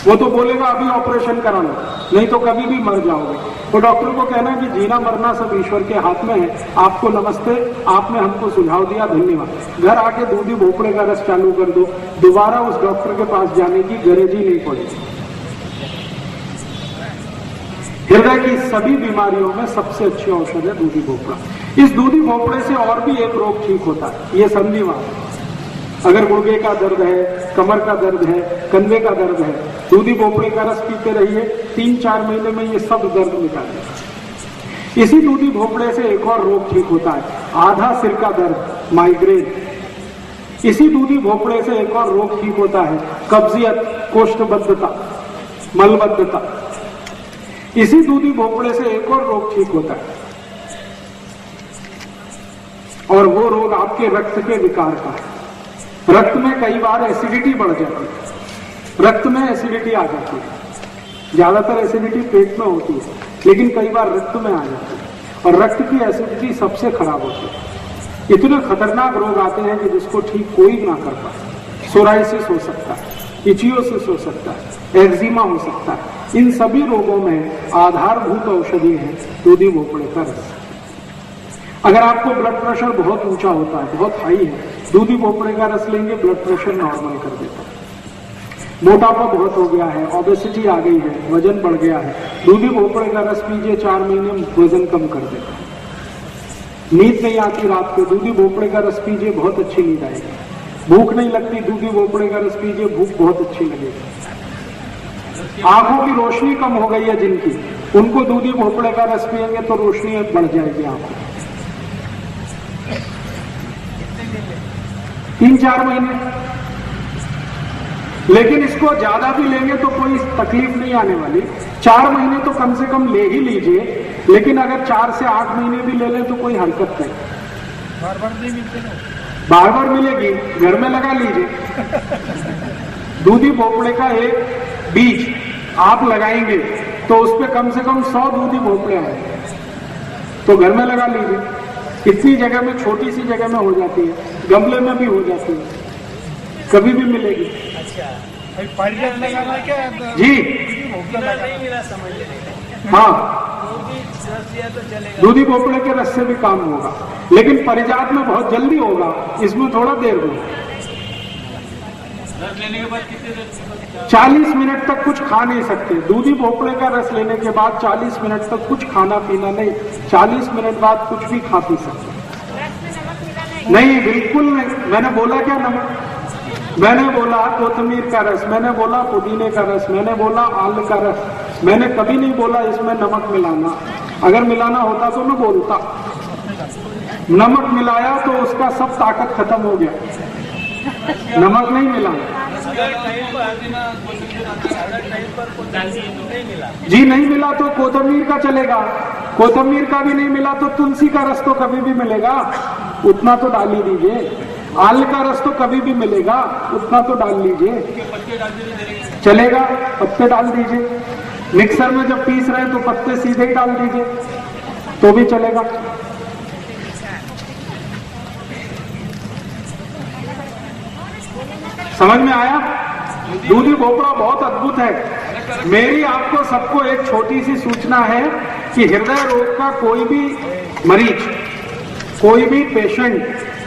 वो तो बोलेगा अभी ऑपरेशन करा लो, नहीं तो कभी भी मर जाओगे। तो डॉक्टर को कहना है कि जीना मरना सब ईश्वर के हाथ में है, आपको नमस्ते, आपने हमको सुझाव दिया, धन्यवाद। घर आके दूधी भोपड़े का रस चालू कर दो, दोबारा उस डॉक्टर के पास जाने की गरज ही नहीं पड़ेगी। हृदय की सभी बीमारियों में सबसे अच्छी औषध है दूधी भोपड़ा। इस दूधी भोपड़े से और भी एक रोग ठीक होता है, ये संधिवात। अगर गुर्गे का दर्द है, कमर का दर्द है, कंधे का दर्द है, दूधी भोपड़े का रस पीते रहिए, 3-4 महीने में ये सब दर्द मिटा देगा। इसी दूधी भोपड़े से एक और रोग ठीक होता है, आधा सिर का दर्द, माइग्रेन। इसी दूधी भोपड़े से एक और रोग ठीक होता है, कब्जियत, कोष्ठबद्धता, मलबद्धता। इसी दूधी भोपड़े से एक और रोग ठीक होता है, और वो रोग आपके रक्त के विकार का है। रक्त में कई बार एसिडिटी बढ़ जाती है, रक्त में एसिडिटी आ जाती है। ज्यादातर एसिडिटी पेट में होती है, लेकिन कई बार रक्त में आ जाती है, और रक्त की एसिडिटी सबसे खराब होती है। इतने खतरनाक रोग आते हैं कि जिसको ठीक कोई ना कर पाए। सोराइसिस हो सकता है, इचियोसिस हो सकता है, एक्जिमा हो सकता है। इन सभी रोगों में आधारभूत औषधि है दूधी भोपड़े का रस। अगर आपको ब्लड प्रेशर बहुत ऊंचा होता है, बहुत हाई है, दूधी भोपड़े का रस लेंगे, ब्लड प्रेशर नॉर्मल कर देता है। मोटापा बहुत हो गया है, ओबेसिटी आ गई है, वजन बढ़ गया है, दूधी भोपड़े का रस पीजिए, 4 महीने में वजन कम कर देता है। नींद नहीं आती रात को, दूधी भोपड़े का रस पीजिए, बहुत अच्छी नींद आएगी। भूख नहीं लगती, दूधी भोपड़े का रस पीजिए, भूख बहुत अच्छी लगेगी। आंखों की रोशनी कम हो गई है जिनकी, उनको दूधी भोपड़े का रस पिएंगे तो रोशनी बढ़ जाएगी आंखों। 3-4 महीने, लेकिन इसको ज्यादा भी लेंगे तो कोई तकलीफ नहीं आने वाली। 4 महीने तो कम से कम ले ही लीजिए, लेकिन अगर 4 से 8 महीने भी ले लें तो कोई हरकत नहीं। बार बार नहीं मिलते ना, बार बार मिलेगी, घर में लगा लीजिए। दूधी भोपड़े का एक बीज आप लगाएंगे तो उस पर कम से कम 100 दूधी भोपड़े आएंगे, तो घर में लगा लीजिए। इतनी जगह में, छोटी सी जगह में हो जाती है, गमले में भी हो जाती है, कभी भी मिलेगी। अच्छा, पारिजात लगाना है क्या? जी नहीं मिला, समझ लेंगे। हाँ, दूधी भोपड़े के रस से भी काम होगा, लेकिन परिजात में बहुत जल्दी होगा, इसमें थोड़ा देर होगा। रस लेने के बाद कितने देर? 40 मिनट तक कुछ खा नहीं सकते। दूधी भोपड़े का रस लेने के बाद 40 मिनट तक कुछ खाना पीना नहीं, 40 मिनट बाद कुछ भी खा पी सकते। नहीं, बिल्कुल नहीं। मैंने बोला क्या नमक? मैंने बोला कोतमीर का रस, मैंने बोला पुदीने का रस, मैंने बोला आल का रस। मैंने कभी नहीं बोला इसमें नमक मिलाना। अगर मिलाना होता तो मैं बोलता। नमक मिलाया तो उसका सब ताकत खत्म हो गया। नमक नहीं मिला जी, नहीं मिला तो कोतमीर का चलेगा, कोतमीर का भी नहीं मिला तो तुलसी का रस तो कभी भी मिलेगा, उतना तो डाल ही दीजिए। आल का रस तो कभी भी मिलेगा, उतना तो डाल लीजिए, चलेगा। पत्ते डाल दीजिए, मिक्सर में जब पीस रहे तो पत्ते सीधे ही डाल दीजिए तो भी चलेगा। समझ में आया? दूधी भोपड़ा बहुत अद्भुत है। मेरी आपको सबको एक छोटी सी सूचना है कि हृदय रोग का कोई भी मरीज, कोई भी पेशेंट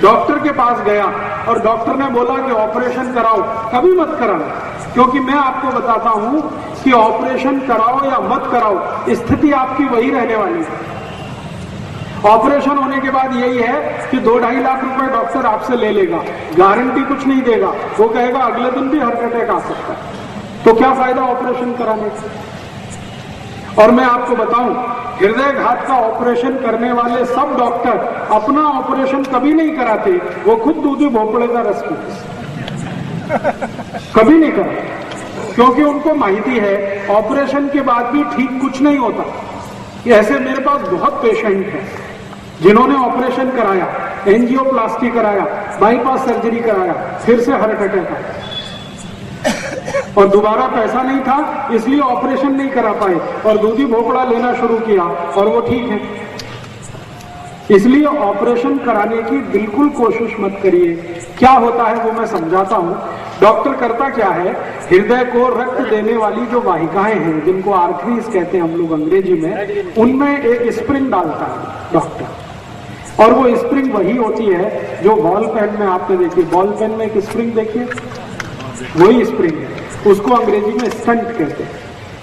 डॉक्टर के पास गया और डॉक्टर ने बोला कि ऑपरेशन कराओ, कभी मत कराना, क्योंकि मैं आपको बताता हूं कि ऑपरेशन कराओ या मत कराओ, स्थिति आपकी वही रहने वाली है। ऑपरेशन होने के बाद यही है कि 2-2.5 लाख रुपए डॉक्टर आपसे ले लेगा, गारंटी कुछ नहीं देगा, वो कहेगा अगले दिन भी हार्ट अटैक आ सकता है, तो क्या फायदा ऑपरेशन कराने का। और मैं आपको बताऊं, हृदय घात का ऑपरेशन करने वाले सब डॉक्टर अपना ऑपरेशन कभी नहीं कराते, वो खुद दूधी भोपड़े का रस पीते, कभी नहीं कराते, क्योंकि उनको माहिती है ऑपरेशन के बाद भी ठीक कुछ नहीं होता। ऐसे मेरे पास बहुत पेशेंट हैं जिन्होंने ऑपरेशन कराया, एंजियोप्लास्टी कराया, बाईपास सर्जरी कराया, फिर से हार्ट अटैक आया और दोबारा पैसा नहीं था इसलिए ऑपरेशन नहीं करा पाए और दूधी भोपड़ा लेना शुरू किया और वो ठीक है। इसलिए ऑपरेशन कराने की बिल्कुल कोशिश मत करिए। क्या होता है वो मैं समझाता हूं। डॉक्टर करता क्या है, हृदय को रक्त देने वाली जो वाहिकाएं हैं जिनको आर्टरीज कहते हैं हम लोग अंग्रेजी में, उनमें एक स्प्रिंग डालता है डॉक्टर, और वो स्प्रिंग वही होती है जो बॉल पेन में आपने देखी, बॉल पेन में एक स्प्रिंग देखिए, वही स्प्रिंग है, उसको अंग्रेजी में स्टंट कहते हैं।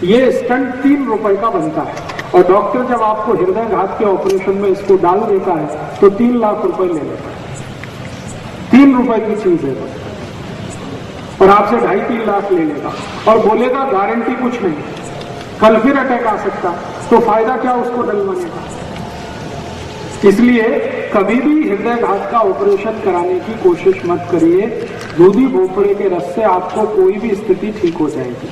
ये स्टंट 3 रुपए का बनता है और डॉक्टर जब आपको हृदय घात के ऑपरेशन में इसको डाल देता है तो 3 लाख रुपए ले लेता है। 3 रुपए की चीज है और आपसे 2.5-3 लाख ले लेगा और बोलेगा गारंटी कुछ नहीं, कल फिर अटैक आ सकता, तो फायदा क्या उसको डलवाने का। इसलिए कभी भी हृदय घात का ऑपरेशन कराने की कोशिश मत करिए। दूधी भोपड़े के रस से आपको कोई भी स्थिति ठीक हो जाएगी।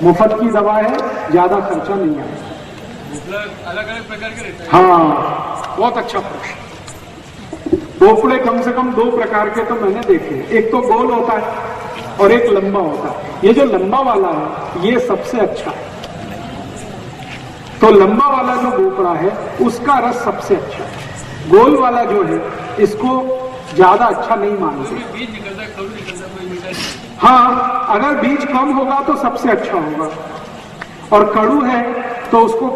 मुफ्त की दवा है, ज्यादा खर्चा नहीं आएगा। अलग अलग प्रकार के रहते हैं। हाँ, बहुत अच्छा प्रश्न। भोपड़े कम से कम 2 प्रकार के तो मैंने देखे, एक तो गोल होता है और एक लंबा होता है। ये जो लंबा वाला है ये सबसे अच्छा है। तो लंबा वाला जो भोपड़ा है उसका रस सबसे अच्छा है। गोल वाला जो है इसको ज्यादा अच्छा नहीं मानते। बीज निकलता है, खरू निकलता है, कोई मीठा नहीं। हाँ, अगर बीज कम होगा तो सबसे अच्छा होगा और कड़ू है तो उसको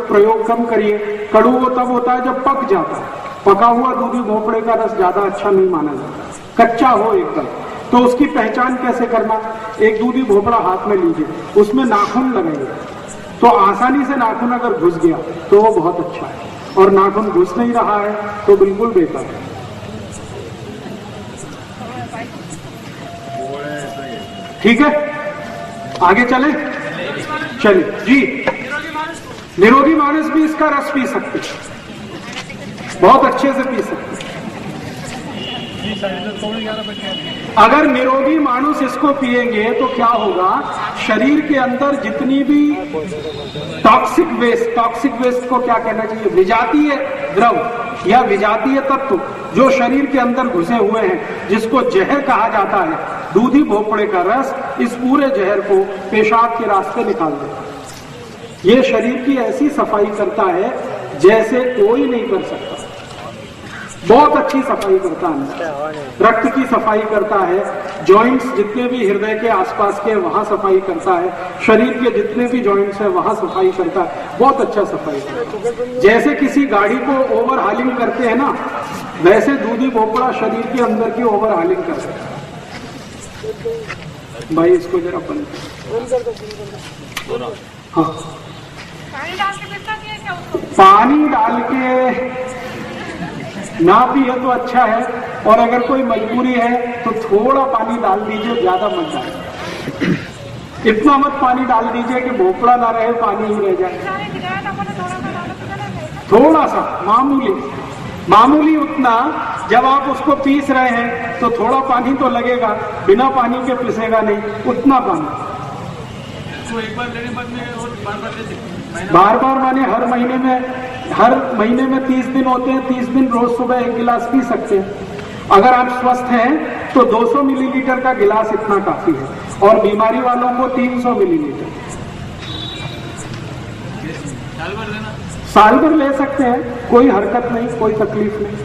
प्रयोग कम करिए। कड़ू वो तब होता है जब पक जाता है। पका हुआ दूधी भोपड़े का रस ज्यादा अच्छा नहीं माना जाता। कच्चा हो एकदम तो उसकी पहचान कैसे करना, एक दूधी भोपड़ा हाथ में लीजिए, उसमें नाखून लगाइए, तो आसानी से नाखून अगर घुस गया तो वो बहुत अच्छा है, और नाखून घुस नहीं रहा है तो बिल्कुल बेकार है। ठीक है, आगे चले, चलिए जी। निरोगी मानस भी इसका रस पी सकते, बहुत अच्छे से पी सकते। अगर निरोगी मानुष इसको पिएंगे तो क्या होगा, शरीर के अंदर जितनी भी टॉक्सिक वेस्ट को क्या कहना चाहिए, विजातीय द्रव या विजातीय तत्व जो शरीर के अंदर घुसे हुए हैं, जिसको जहर कहा जाता है, दूधी भोपड़े का रस इस पूरे जहर को पेशाब के रास्ते निकाल देता है। ये शरीर की ऐसी सफाई करता है जैसे कोई नहीं कर सकता। बहुत अच्छी सफाई करता है, रक्त की सफाई करता है, जॉइंट्स जितने भी हृदय के आसपास के वहां सफाई करता है, शरीर के जितने भी जॉइंट्स है वहां सफाई करता है, बहुत अच्छा सफाई करता है। जैसे किसी गाड़ी को ओवरहालिंग करते हैं ना, वैसे दूधी भोपड़ा शरीर के अंदर की ओवरहालिंग करता है। भाई इसको जरा बंद, हाँ, पानी डाल के ना पिए तो अच्छा है, और अगर कोई मजबूरी है तो थोड़ा पानी डाल दीजिए, ज्यादा मत डालिए। इतना मत पानी डाल दीजिए कि भोपड़ा ना रहे, पानी ही रह जाए। थोड़ा सा मामूली उतना। जब आप उसको पीस रहे हैं तो थोड़ा पानी तो लगेगा, बिना पानी के पिसेगा नहीं, उतना पानी। तो एक बार लेने बाद में और बार-बार ले सकते हैं? बार-बार माने हर महीने में 30 दिन होते हैं, 30 दिन रोज सुबह 1 गिलास पी सकते हैं। अगर आप स्वस्थ हैं तो 200 मिलीलीटर का गिलास इतना काफी है, और बीमारी वालों को 300 मिलीलीटर। साल भर लेना? साल भर ले सकते हैं, कोई हरकत नहीं, कोई तकलीफ नहीं।